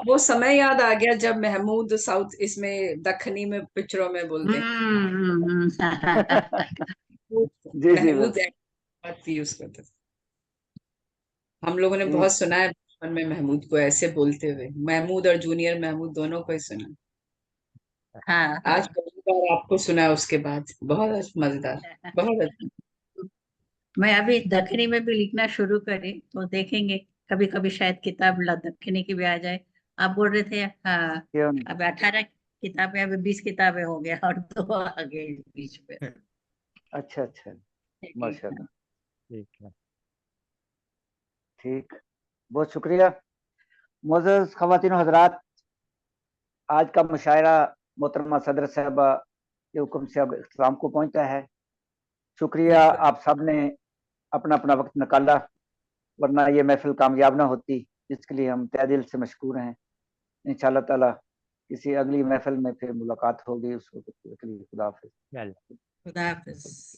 वो समय याद आ गया जब महमूद साउथ इसमें दखनी में पिक्चरों में बोलते हैं। जी जी महमूद बिल्कुल। बात यूज करते थे। हम लोगों ने ठीक। बहुत सुना है बचपन में महमूद को ऐसे बोलते हुए, महमूद और जूनियर महमूद दोनों को ही सुना। हाँ आज हाँ, पहली बार आपको सुना उसके बाद, बहुत मजेदार, बहुत अच्छा। मैं अभी दखनी में भी लिखना शुरू करी तो देखेंगे, कभी कभी शायद किताब दखनी की भी आ जाए। आप बोल रहे थे हाँ, क्यों नहीं। अब 18 किताबें, अभी 20 किताबें हो गया और दो आगे बीच में। अच्छा अच्छा, माशाल्लाह। ठीक है। ठीक, बहुत शुक्रिया। मोअज़्ज़ज़ ख़वातीन हज़रात, आज का मुशायरा मोहतरमा सदर साहबा के हुक्म से अब इख्तिताम को पहुंचा है। शुक्रिया, आप सब ने अपना अपना वक्त निकाला, वरना ये महफिल कामयाब ना होती, जिसके लिए हम तहे दिल से मशकूर हैं। इंशाअल्लाह ताला किसी अगली महफिल में फिर मुलाकात होगी। उस वक्त के लिए खुदा हाफिज़। चलो। खुदा हाफिज।